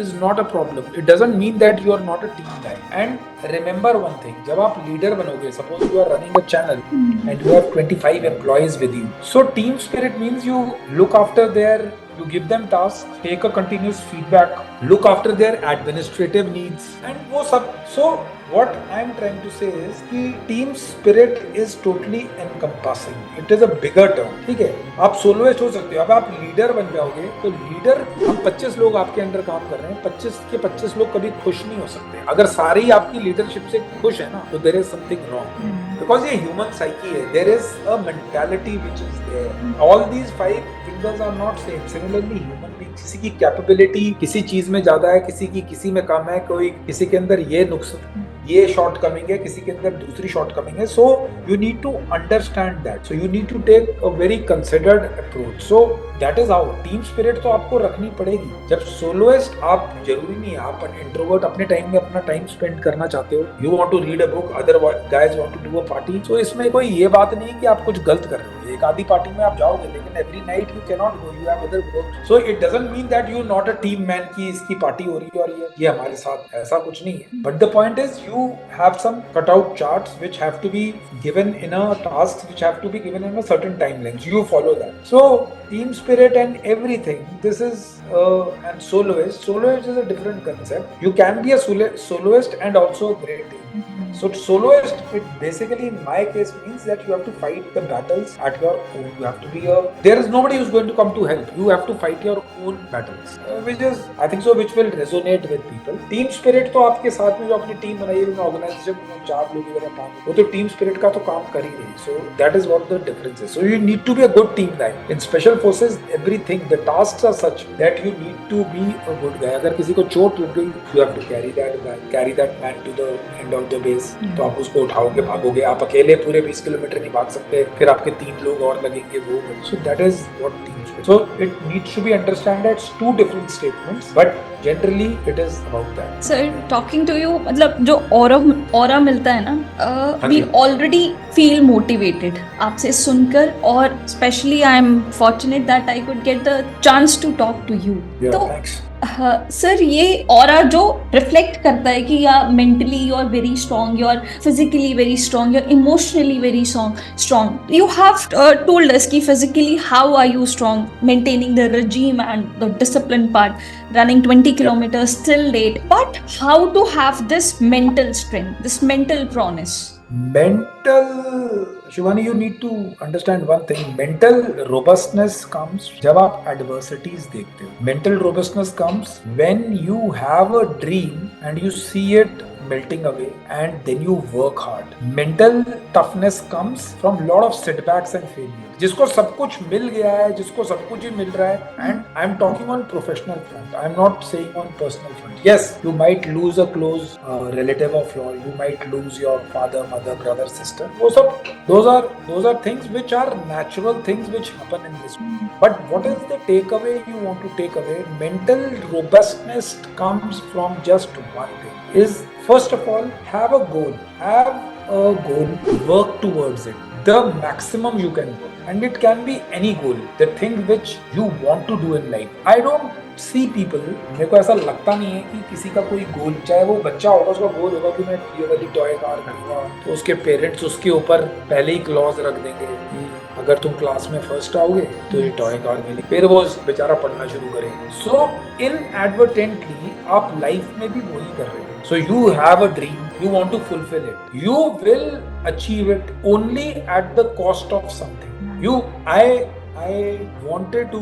is not a problem. It doesn't mean that you are not a team guy. And remember one thing, जब आप leader बनोगे, suppose you are running a channel and you have 25 employees with you. So team spirit means you look after you give them tasks, take a continuous feedback, look after their administrative needs and वो सब. So what I am trying to say is कि team spirit is totally encompassing. It is a bigger term. ठीक है, आप soloist हो सकते हो, अब आप लीडर बन जाओगे तो लीडर, हम 25 लोग आपके अंडर काम कर रहे हैं, 25 के 25 लोग कभी खुश नहीं हो सकते। अगर सारे ही आपकी लीडरशिप से खुश है ना तो there is something wrong. Because ये human psyche है, there is a mentality which is there. All these 5 fingers are not same. Similarly, human being, किसी की कैपेबिलिटी किसी चीज में ज्यादा है, किसी की किसी में कम है, कोई किसी के अंदर ये नुक्स, ये शॉर्ट कमिंग है, किसी के अंदर दूसरी शॉर्ट कमिंग है. So you need to understand that. So you need to take a very considered approach. So that is how team spirit तो आपको रखनी पड़ेगी. जब सोलोइस्ट, आप जरूरी नहीं है आप इंट्रोवर्ट अपने टाइम में अपना टाइम स्पेंड करना चाहते हो, you want to read a book, other guys want to do a party. So इसमें कोई ये बात नहीं कि आप कुछ गलत कर रहे हो. एक आधी पार्टी में आप जाओगे लेकिन every night you can not go, you have other work. So it doesn't mean that you not a team man की इसकी पार्टी हो रही है और ये हमारे साथ, ऐसा कुछ नहीं है. But the point is you have some cut out charts which have to be given in a task, which have to be given in a certain time length. You follow that. So team spirit and everything, this is and soloist is a different concept. You can be a soloist and also a great team. So soloist, it basically in my case means that you have to fight the battles at your own. You have to be there is nobody who's going to come to help. You have to fight your own battles, which is I think so which will resonate with people. Team spirit तो आपके साथ में जो अपनी team बनाई है, organisation में 4 लोग इधर काम, वो तो टीम स्पिरिट का तो काम कर ही रही. So that is what the difference is. So you need to be a good team guy. In special forces, everything, the tasks are such that you need to be a good guy. अगर किसी को चोट लग गई, you have to carry that man to the end of the base. तो आप उसको उठाओगे, भागोगे. आप अकेले पूरे 20 किलोमीटर नहीं भाग सकते, फिर आपके 3 लोग और लगेंगे. वो so that is what team spirit. So it needs to be understand that it's 2 different statements, but generally it is about that. Sir, talking to you, मतलब जो ऑरा मिलता है ना, we already feel motivated आपसे सुनकर, और especially I am fortunate that I could get the chance to talk to you. Yeah, तो thanks. Sir aura ऑरा जो रिफ्लेक्ट करता है कि या mentally you are very strong, you are physically very strong, you are emotionally very strong. You have told us कि physically how are you strong, maintaining the regime and the discipline part, running 20 kilometers till late, but how to have this mental strength, this mental prowess? Shivani, you need to understand one thing. Mental robustness comes जब आप adversities देखते हो. Mental robustness comes when you have a dream and you see it melting away and then you work hard. Mental toughness comes from lot of setbacks and failures. जिसको सब कुछ मिल गया है, जिसको सब कुछ ही मिल रहा है, and I am talking on professional front. I am not saying on personal front. Yes, you might lose a close relative of yours. You might lose your father, mother, brother, sister. वो सब those are things which are natural things which happen in this world. But what is the takeaway you want to take away? Mental robustness comes from just one thing. Is first of all, have a goal. Have a goal. Work towards it. The maximum you can work. And it can be any goal. The thing which you want to do in life. I don't see people, मेरे को ऐसा लगता नहीं है कि किसी का कोई गोल, चाहे वो बच्चा होगा उसका गोल होगा कि मैं ये वाली टॉय कार खरीदूंगा, तो उसके पेरेंट्स उसके ऊपर पहले ही क्लॉज रख देंगे कि अगर तुम क्लास में फर्स्ट आओगे तो ये टॉय कार मिलेगी, फिर वो बेचारा पढ़ना शुरू करेगा। सो इनएडवर्टेंटली आप लाइफ में भी वही कर रहे हो। So you have a dream, you want to fulfil it, you will achieve it only at the cost of something. I wanted to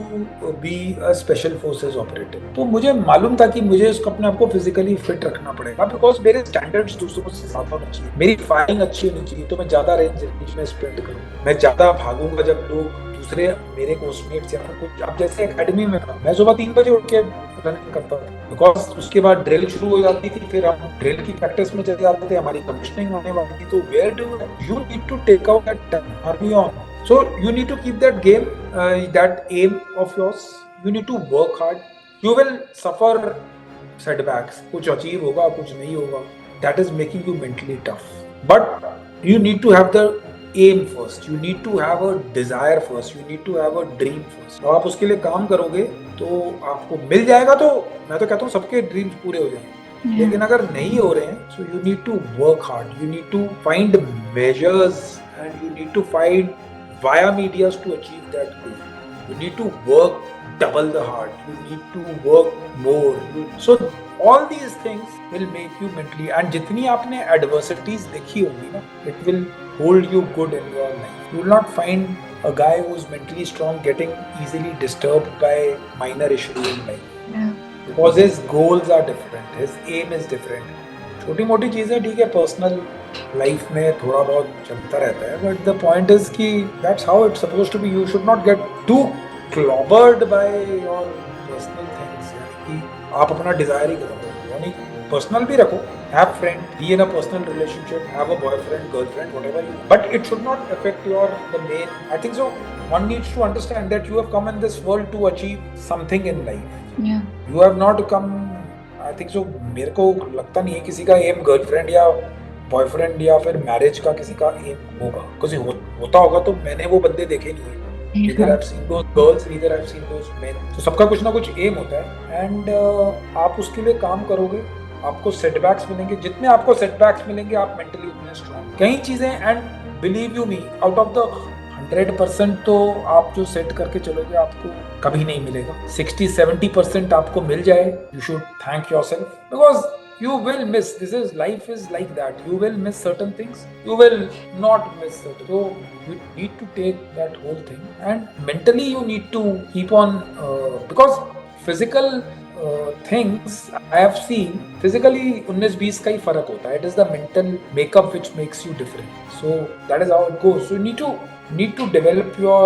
be a special forces operative। तो मुझे मालूम था कि मुझे उसको अपने आप को फिजिकली फिट रखना पड़ेगा, बिकॉज मेरे स्टैंडर्ड्स दूसरों से ज्यादा होना चाहिए, मेरी फायरिंग अच्छी होनी चाहिए, तो मैं ज्यादा रेंज में स्पेंड करूँ, मैं ज्यादा भागूंगा जब लोग दूसरे मेरे कोचमेट्स या फिर कुछ। अब जैसे एकेडमी में था, मैं सुबह 3 बजे उठ के रनिंग करता था, बिकॉज उसके बाद ड्रिल शुरू हो जाती थी, फिर हम ड्रिल की प्रैक्टिस में चले जाते थे, हमारी कमीशनिंग होने वाली थी। तो where do you need to take out that time, are we on? So you need to keep that game, that aim of yours. You need to work hard. You will suffer setbacks. कुछ achieve होगा, कुछ नहीं होगा. That is making you mentally tough. But you need to have the aim first. You need to have a desire first. You need to have a dream first. तो आप उसके लिए काम करोगे तो आपको मिल जाएगा। तो मैं तो कहता हूँ सबके ड्रीम्स पूरे हो जाएंगे। लेकिन अगर नहीं हो रहे हैं, so you need to work hard. You need to find measures and you need to find via medias to achieve that goal. You need to work double the hard. You need to work more. So all these things will make you mentally, and जितनी आपने adversities देखी होंगी ना, it will hold you good in your life. You will not find a guy who is mentally strong getting easily disturbed by minor issues in life. Yeah. Because his goals are different. His aim is different. छोटी मोटी चीजें ठीक है, personal life में थोड़ा बहुत चलता रहता है, बट द पॉइंट इज कि that's how it's supposed to be. You should not get to clobbered by your personal things, यानी कि आप अपना डिजायर ही करो, यानी पर्सनल भी रखो, have friend, be in a personal relationship, have a boyfriend, girlfriend, whatever you, but it should not affect your the main. I think so one needs to understand that you have come in this world to achieve something in life. Yeah. You have not come, I think so, मेरे को लगता नहीं है किसी का M girlfriend या boyfriend या फिर मैरिज का किसी का एम होगा। किसी होता होगा तो मैंने वो बंदे देखे नहीं है। Neither I've seen those girls, neither I've seen those men. तो सबका कुछ ना कुछ एम होता है, एंड आप उसके लिए काम करोगे, आपको सेटबैक्स मिलेंगे, जितने आपको सेटबैक्स मिलेंगे आप मेंटली उतने स्ट्रॉन्ग। कई चीजें, and believe you me, out of the 100% तो आप जो सेट करके चलोगे आपको कभी नहीं मिलेगा। 60-70% आपको मिल जाए, you should thank yourself, because you will miss, life is like that, you will miss certain things, you will not miss certain, so you need to take that whole thing, and mentally you need to keep on, because physical things I have seen, physically 19-20 का ही फर्क होता है, it is the mental makeup which makes you different, so that is how it goes. So you need to develop your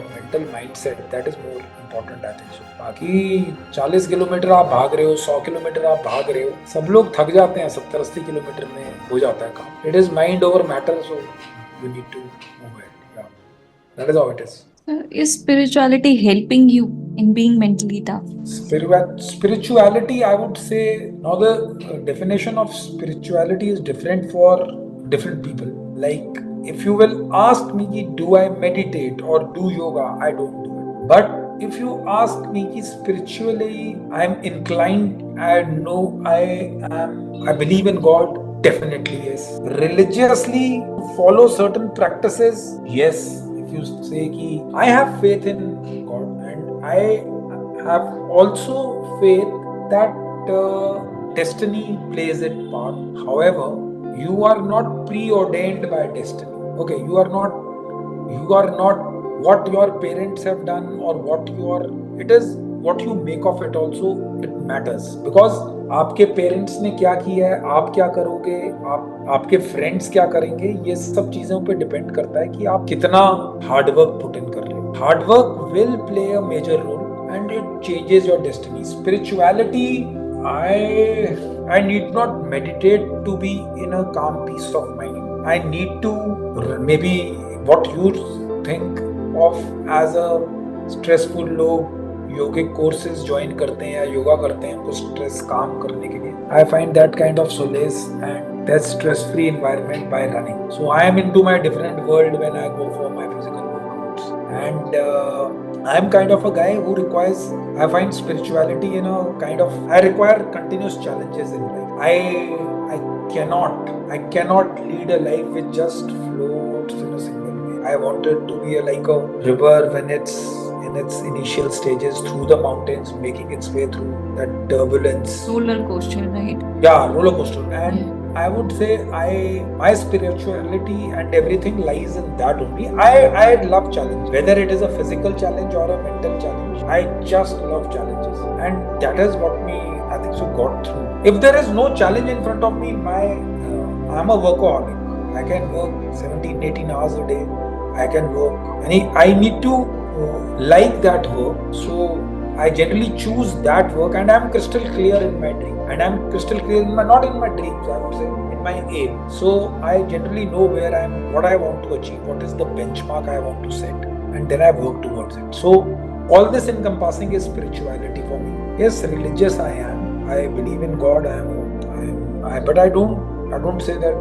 mental mindset, that is more important I think so. बाकी 40 kilometre आप भाग रहे हो, 100 kilometre आप भाग रहे हो, सब लोग थक जाते हैं, 70-80 किलोमीटर में हो जाता है काम। It is mind over matter, so you need to move it, या that is how it is. Is spirituality helping you in being mentally tough? Spirituality, I would say, now the definition of spirituality is different for different people. Like if you will ask me, do I meditate or do yoga, I don't do it. But if you ask me spiritually I am inclined, I know I believe in God, definitely yes. Religiously follow certain practices, yes. If you say ki I have faith in God, and I have also faith that destiny plays its part. However, you are not preordained by destiny. Okay, you are not what your parents have done, or it is what you make of it also, it matters, because आपके parents ने क्या किया है, आप क्या करोगे, आपके friends क्या करेंगे, ये सब चीजों पे डिपेंड करता है कि आप कितना हार्ड वर्क पुट इन कर रहे हो। Hard work will play a major role and it changes your destiny. Spirituality, I need not meditate to be in a calm peace of mind. I need to, maybe what you think of as a stressful, लोग योगिक courses join करते हैं या योगा करते हैं उनको stress काम करने के लिए। I find that kind of solace and that stress-free environment by running. So I am into my different world when I go for my physical workouts, and I am kind of a guy who requires, I find spirituality in a kind of, I require continuous challenges in life. I cannot lead a life which just floats in a single way. I wanted to be like a river when it's in its initial stages through the mountains, making its way through that turbulence. Roller coaster, right? Yeah, roller coaster. And I would say my spirituality and everything lies in that only. I love challenge, whether it is a physical challenge or a mental challenge. I just love challenges, and that is what me, I think so, got through. If there is no challenge in front of me, I'm a workaholic. I can work 17, 18 hours a day. I can work. I need to like that work. So I generally choose that work, and I'm crystal clear in my dream. And I'm crystal clear in not in my dreams, I would say, in my aim. So I generally know what I want to achieve, what is the benchmark I want to set, and then I work towards it. So all this encompassing is spirituality for me. Yes, religious I am. I believe in God. But I don't say that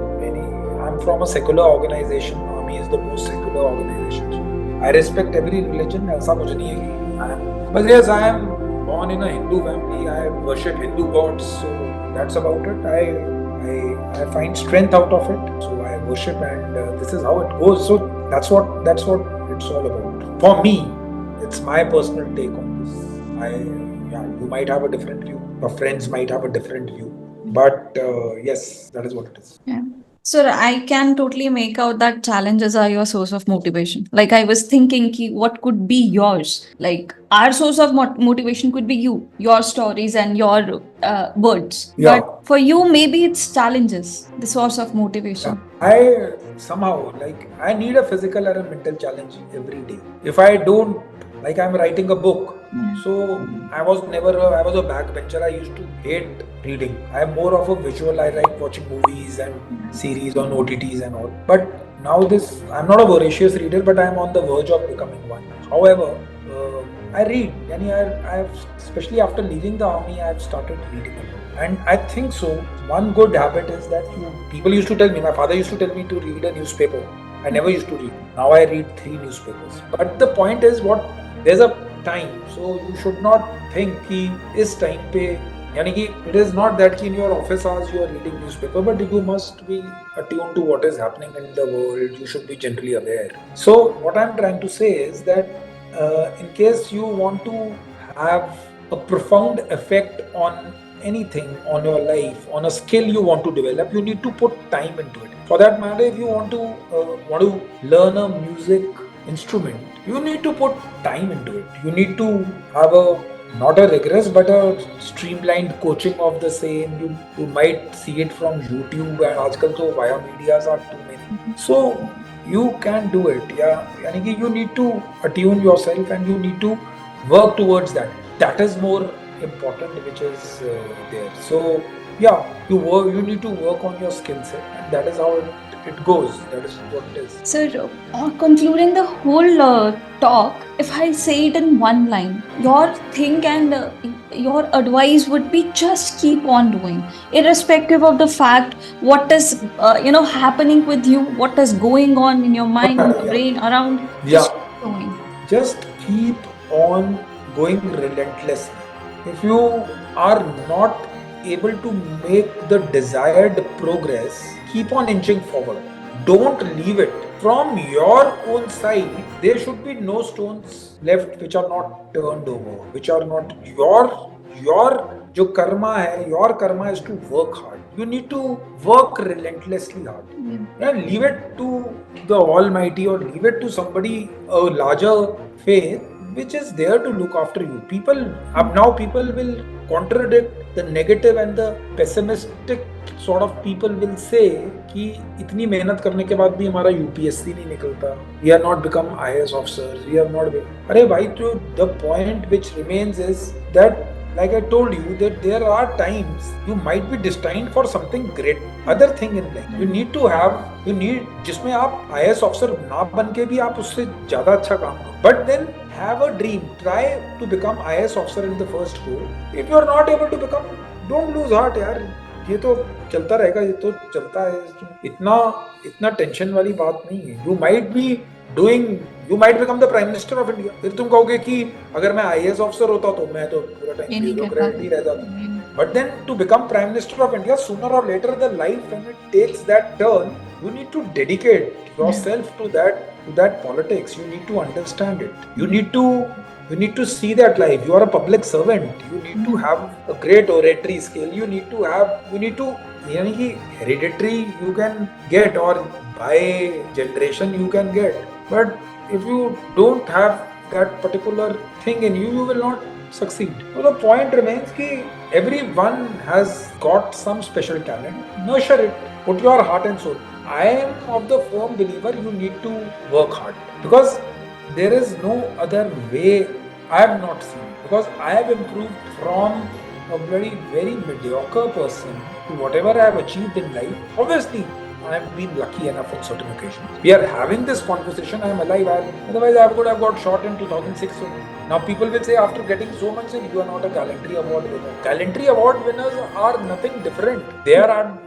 I'm from a secular organization. Army is the most secular organization. So I respect every religion. ऐसा कुछ नहीं है कि but yes, I am born in a Hindu family. I worship Hindu gods. So that's about it. I find strength out of it. So I worship, and this is how it goes. So that's what it's all about. For me, it's my personal take on this. You might have a different view. Your friends might have a different view. But yes, that is what it is. Yeah. Sir, I can totally make out that challenges are your source of motivation. Like I was thinking, what could be yours? Like our source of motivation could be your stories and your words. Yeah. But for you, maybe it's challenges, the source of motivation. I somehow I need a physical or a mental challenge every day. If I don't, like I'm writing a book, so I was a backbencher. I used to hate reading. I'm more of a visual. I like watching movies and series on OTTs and all. But now I'm not a voracious reader, but I'm on the verge of becoming one. However, I read. Especially after leaving the army, I've started reading a lot. And I think so. One good habit is that people used to tell me, my father used to tell me to read a newspaper. I never used to read. Now I read 3 newspapers. But the point is there's a time. So you should not think कि इस time पे, यानी कि it is not that in your office hours you are reading newspaper, but you must be attuned to what is happening in the world. You should be generally aware. So what I'm trying to say is that in case you want to have a profound effect on anything, on your life, on a skill you want to develop, you need to put time into it. For that matter, if you want to learn a music instrument, you need to put time into it. You need to have not a rigorous but a streamlined coaching of the same. You might see it from YouTube, and आजकल तो via medias are too many. So you can do it. Yeah, यानी कि you need to attune yourself and you need to work towards that. That is more important, which is there. So yeah, you need to work on your skill set, and that is how it goes. That is what it is. Sir, concluding the whole talk, if I say it in one line, your thing and your advice would be just keep on doing, irrespective of the fact what is happening with you, what is going on in your mind, in your brain, around. Just keep going. Just keep on going relentlessly. If you are not able to make the desired progress, keep on inching forward. Don't leave it. From your own side, there should be no stones left which are not turned over, which are not your जो karma hai, your karma is to work hard. You need to work relentlessly hard. And leave it to the Almighty, or leave it to somebody, a larger faith, which is there to look after you. People will contradict the negative and the pessimistic sort of people will say कि इतनी मेहनत करने के बाद भी हमारा UPSC नहीं निकलता. We are not become IAS officers. We have not been. अरे भाई, तो the point which remains is that, like I told you, that there are times you might be destined for something great, other thing in life. You need जिसमें आप IAS officer ना बन के भी आप उससे ज़्यादा अच्छा काम करो. But then have a dream. Try to become IAS officer in the first go. If you are not able to become, don't lose heart यार. ये तो चलता रहेगा, ये तो चलता है. इतना टेंशन वाली बात नहीं है. You might become the Prime Minister of India. फिर तुम कहोगे कि अगर मैं IAS officer होता तो मैं तो पूरा टाइम ब्यूरोक्रेट ही रहता था. But then to become Prime Minister of India, sooner or later the life when it takes that turn, you need to dedicate yourself to that to that politics. You need to understand it. You need to see that life. You are a public servant. You need to have a great oratory skill. You need to यानी कि hereditary you can get or by generation you can get. But if you don't have that particular thing in you, you will not succeed. So the point remains that everyone has got some special talent. Nurture it. Put your heart and soul. I am of the firm believer you need to work hard because there is no other way. I have not seen, because I have improved from a very mediocre person to whatever I have achieved in life. Obviously, I have been lucky enough on certain occasions. We are having this conversation. I am alive. Otherwise, I would have got shot in 2006. Now, people will say after getting so much, you are not a Gallantry Award winner. Gallantry Award winners are nothing different. There are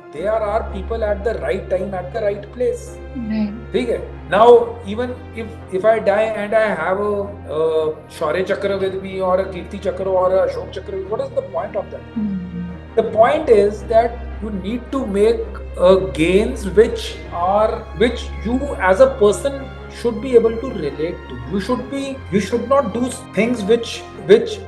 people at the right time, at the right place. Right. Okay. Now, even if I die and I have a Shaurya Chakra with me or a Kirti Chakra or a Ashok Chakra, what is the point of that? The point is that you need to make gains which you as a person should be able to relate to. You should not do things which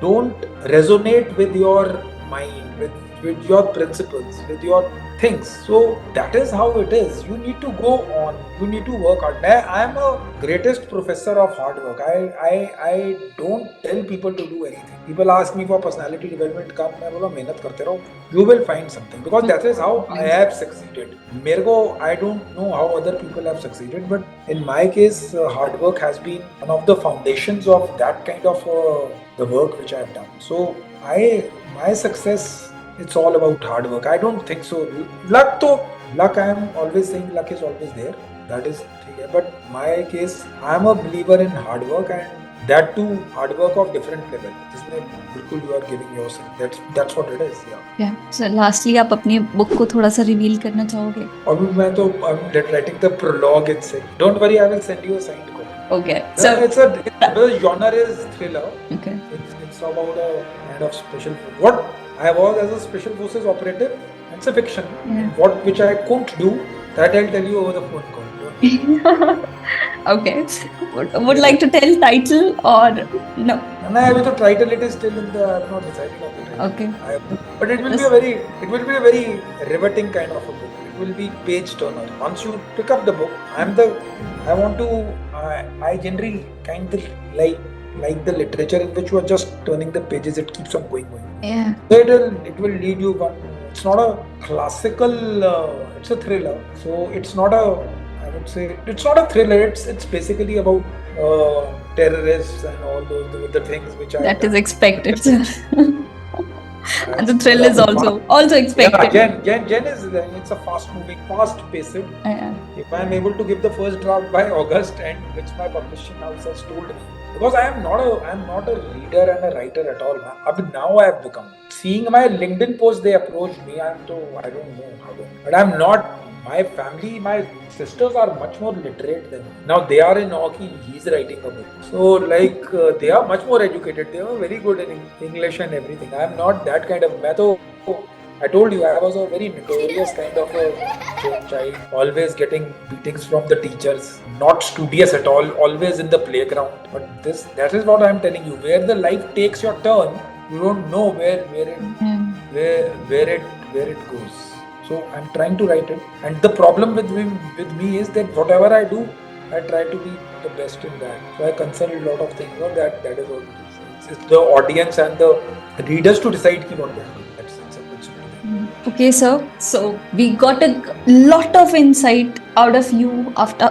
don't resonate with your mind, with your principles, with your things. So that is how it is. You need to go on. You need to work hard. I am a greatest professor of hard work. I don't tell people to do anything. People ask me for personality development. मैं बोला मेहनत करते रहो. You will find something, because that is how I have succeeded. I don't know how other people have succeeded, but in my case, hard work has been one of the foundations of that kind of the work which I have done. So my success, it's all about hard work. I don't think so. Luck, I am always saying luck is always there. That is true. But my case, I am a believer in hard work, and that too hard work of different level. जिसमें बिल्कुल you are giving yourself. That's what it is. Yeah. So lastly, आप अपनी book को थोड़ा सा reveal करना चाहोगे? अभी मैं तो I'm writing the prologue itself. Don't worry, I will send you a signed copy. Okay. So The genre is thriller. Okay. It's about a kind of special. What I was as a special forces operative, it's a fiction. Yeah. Which I couldn't do, that I'll tell you over the phone call. Okay. Would like to tell title or no? And I have the title. It is still in the. I have not decided on the title. Okay. But it will be a very riveting kind of a book. It will be page turner. Once you pick up the book, I generally kind of like the literature in which you are just turning the pages. It keeps on going. Yeah. So it will lead you. It's not a classical. It's a thriller. So it's not a. I would say it's not a thriller. It's basically about terrorists and all the things which are. That is expected, sir. And the thrill is also expected. Yeah, Gen is it's a fast-moving, fast-paced. Yeah. If I am able to give the first draft by August, and which my publishing house has told me, because I am not a reader and a writer at all. Now I have become. Seeing my LinkedIn post, they approached me. I don't know how. But I am not. My family, my sisters are much more literate than me. Now they are in awe that he's writing a book. So they are much more educated. They are very good in English and everything. I am not that kind of. I told you I was a very notorious kind of a child. Always getting beatings from the teachers. Not studious at all. Always in the playground. But that is what I am telling you. Where the life takes your turn, you don't know where it goes. So I'm trying to write it, and the problem with me is that whatever I do, I try to be the best in that. So I consult a lot of things. That is what it is. It's the audience and the readers to decide what they do. That's it. Okay, sir. So we got a lot of insight out of you out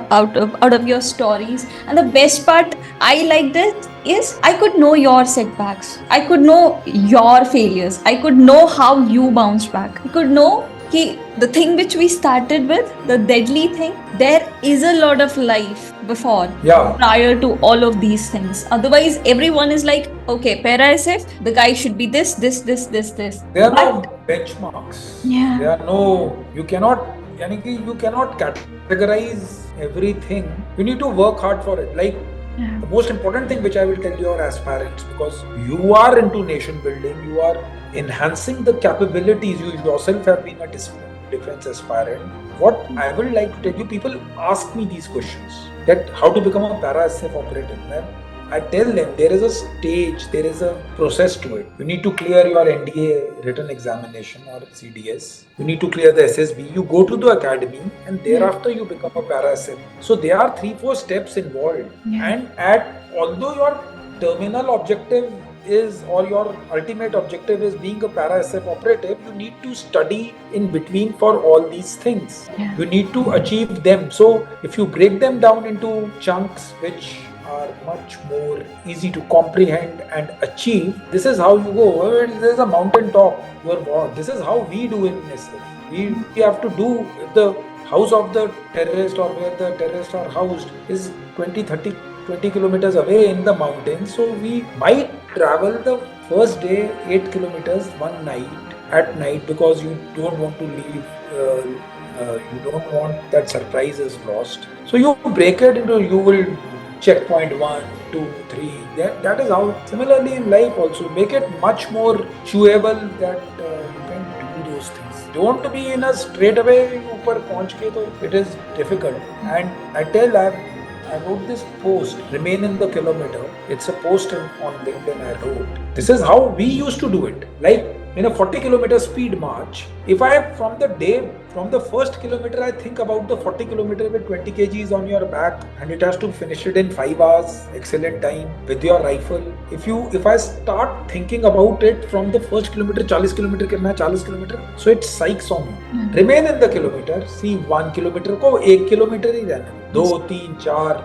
of your stories, and the best part I liked it is I could know your setbacks. I could know your failures. I could know how you bounced back. I could know the thing which we started with, the deadly thing, there is a lot of life before, prior to all of these things. Otherwise, everyone is like, okay, para SF, the guy should be this. There are no benchmarks. Yeah. There are no. You cannot categorize everything. You need to work hard for it. The most important thing which I will tell your aspirants, because you are into nation building, you are enhancing the capabilities. You yourself have been a discipline. defense aspirant, what I will like to tell you, people ask me these questions that how to become a para SF operative. Man, I tell them there is a stage, there is a process to it. You need to clear your NDA written examination or CDS. You need to clear the SSB. You go to the academy and thereafter you become a para SF. So there are 3-4 steps involved. And although your terminal objective is, or your ultimate objective is being a para SF operative, you need to study in between for all these things. You need to achieve them. So if you break them down into chunks which are much more easy to comprehend and achieve, this is how you go. There's a mountain top. This is how we do in SF. We have to do the house of the terrorist, or where the terrorists are housed, is 20 kilometers away in the mountains. So we might travel the first day 8 kilometers one night at night, because you don't want to leave, you don't want that surprise is lost. So you break it into, you will checkpoint 1, 2, 3. That is how, similarly in life also, make it much more chewable that you can do those things. Don't be in a straight away, upar pahunch ke to it is difficult. And I wrote this post, Remain in the Kilometer. It's a post on LinkedIn I wrote. This is how we used to do it. Like in a 40 kilometer speed march, if from the first kilometer, I think about the 40 kilometer with 20 kgs on your back, and it has to finish it in 5 hours, excellent time, with your rifle. If I start thinking about it from the first kilometer, 40 kilometer karna hai, 40 kilometer, so it psychs on me. Remain in the kilometer, see 1 kilometer ko 1 kilometer hi rehna. 2, 3, 4,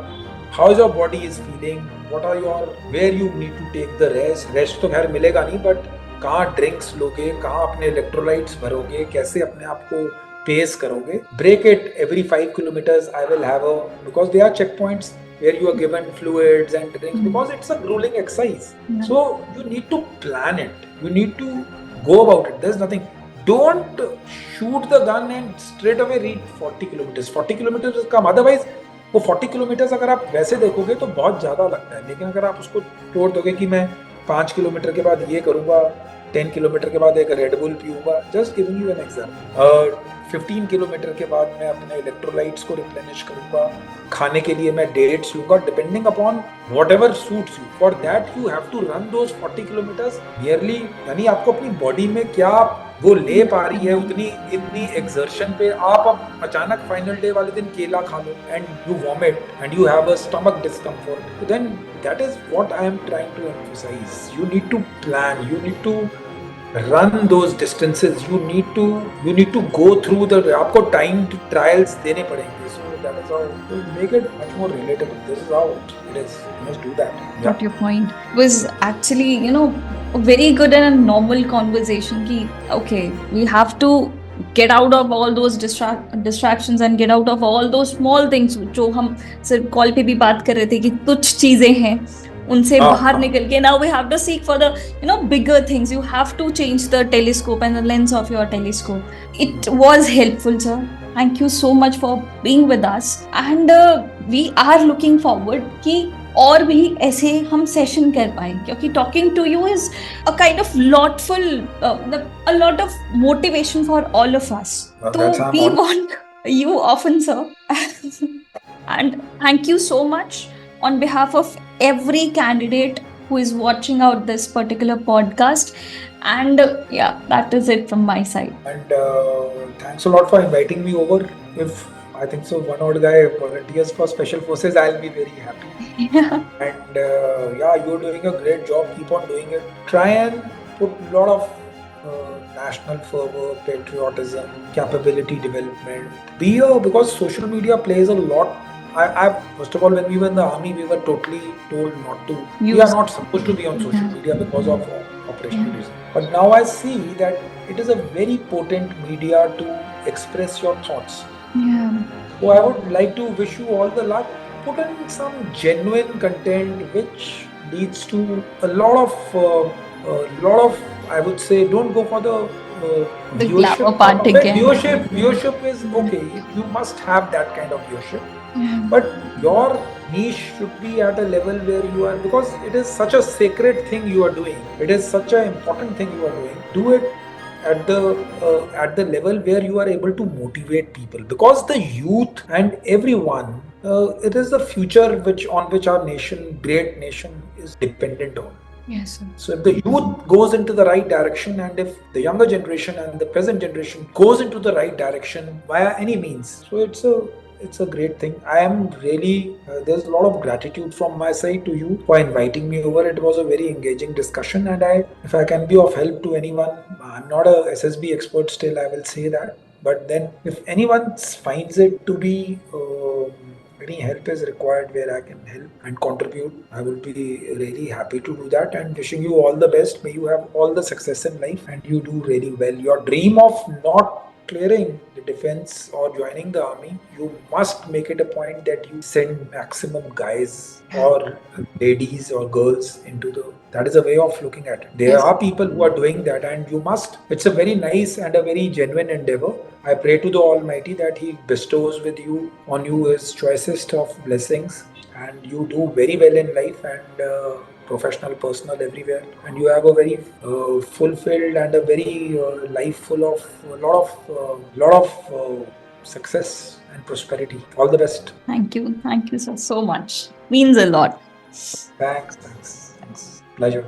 how your body is feeling, where you need to take the rest तो खैर मिलेगा नहीं, but कहाँ drinks लोगे, कहाँ अपने electrolytes भरोगे, कैसे अपने आप को पेस करोगे. Break it every 5 kilometers. I will have because there are checkpoints where you are given fluids and drinks, because it's a grueling exercise. So you need to plan it. You need to go about it. There's nothing. Don't shoot the gun and straight away read 40 kilometers. 40 kilometers come. Otherwise, वो 40 kilometre अगर आप वैसे देखोगे तो बहुत ज़्यादा लगता है. लेकिन अगर आप उसको तोड़ दोगे कि मैं 5 किलोमीटर के बाद ये करूँगा, 10 किलोमीटर के बाद एक रेड बुल पीऊँगा, just giving you an example. 15 kilometre के बाद मैं अपने इलेक्ट्रोलाइट्स को रिप्लेनिश करूँगा. खाने के लिए मैं डेट्स लूँगा, depending upon whatever suits you. For that you have to run those 40 kilometres nearly. यानी आपको अपनी बॉडी में क्या वो ले पा रही है इतनी एक्सर्शन पे. आप अब अचानक फाइनल डे वाले दिन केला खा लो and you vomit and you have a stomach discomfort, then that is what I am trying to emphasise. You need to plan, you need to run those distances, you need to go through आपको time trials देने पड़ेंगे. So that is how to make it much more relatable. This is how it is. You must do that. Got your point. It was actually, very good and a normal conversation ki, okay, we have to get out of all those distractions and get out of all those small things जो हम सिर्फ call पे भी बात कर रहे थे कि तुच्छ चीजें हैं, उनसे बाहर निकल के now we have to seek for the bigger things. You have to change the telescope and the lens of your telescope. It was helpful, sir. Thank you so much for being with us, and we are looking forward कि और भी ऐसे हम session कर पाए, क्योंकि talking to you is a kind of a lot of motivation for all of us. So we want you often, sir. And thank you so much on behalf of every candidate who is watching out this particular podcast. And yeah, that is it from my side. And thanks a lot for inviting me over. If I think so one odd guy volunteers for Special Forces, I'll be very happy. And you're doing a great job. Keep on doing it. Try and put a lot of national fervor, patriotism, capability development. Because social media plays a lot. I first of all, when we were in the army, we were totally told not to. We are not supposed to be on social media because of operational reasons. But now I see that it is a very potent media to express your thoughts. Yeah. So I would like to wish you all the luck. Put in some genuine content which leads to a lot of I would say, don't go for the viewership. Viewership is okay. You must have that kind of viewership. But your niche should be at a level where you are, because it is such a sacred thing you are doing. It is such an important thing you are doing. Do it at the level where you are able to motivate people, because the youth and everyone, it is the future which our great nation, is dependent on. Yes, sir. So if the youth goes into the right direction, and if the younger generation and the present generation goes into the right direction via any means, so it's a great thing. I am really there's a lot of gratitude from my side to you for inviting me over. It was a very engaging discussion, and if I can be of help to anyone, I'm not a SSB expert still, I will say that. But then, if anyone finds it to be any help is required where I can help and contribute, I will be really happy to do that. And wishing you all the best. May you have all the success in life and you do really well. Your dream of not clearing the defense or joining the army, you must make it a point that you send maximum guys or ladies or girls into the. That is a way of looking at it. There Yes. are people who are doing that, and you must. It's a very nice and a very genuine endeavor. I pray to the Almighty that He bestows on you His choicest of blessings, and you do very well in life, and professional, personal, everywhere, and you have a very fulfilled and a very life full of a lot of success and prosperity. All the best. Thank you, sir, so much. Means a lot. Thanks. Pleasure.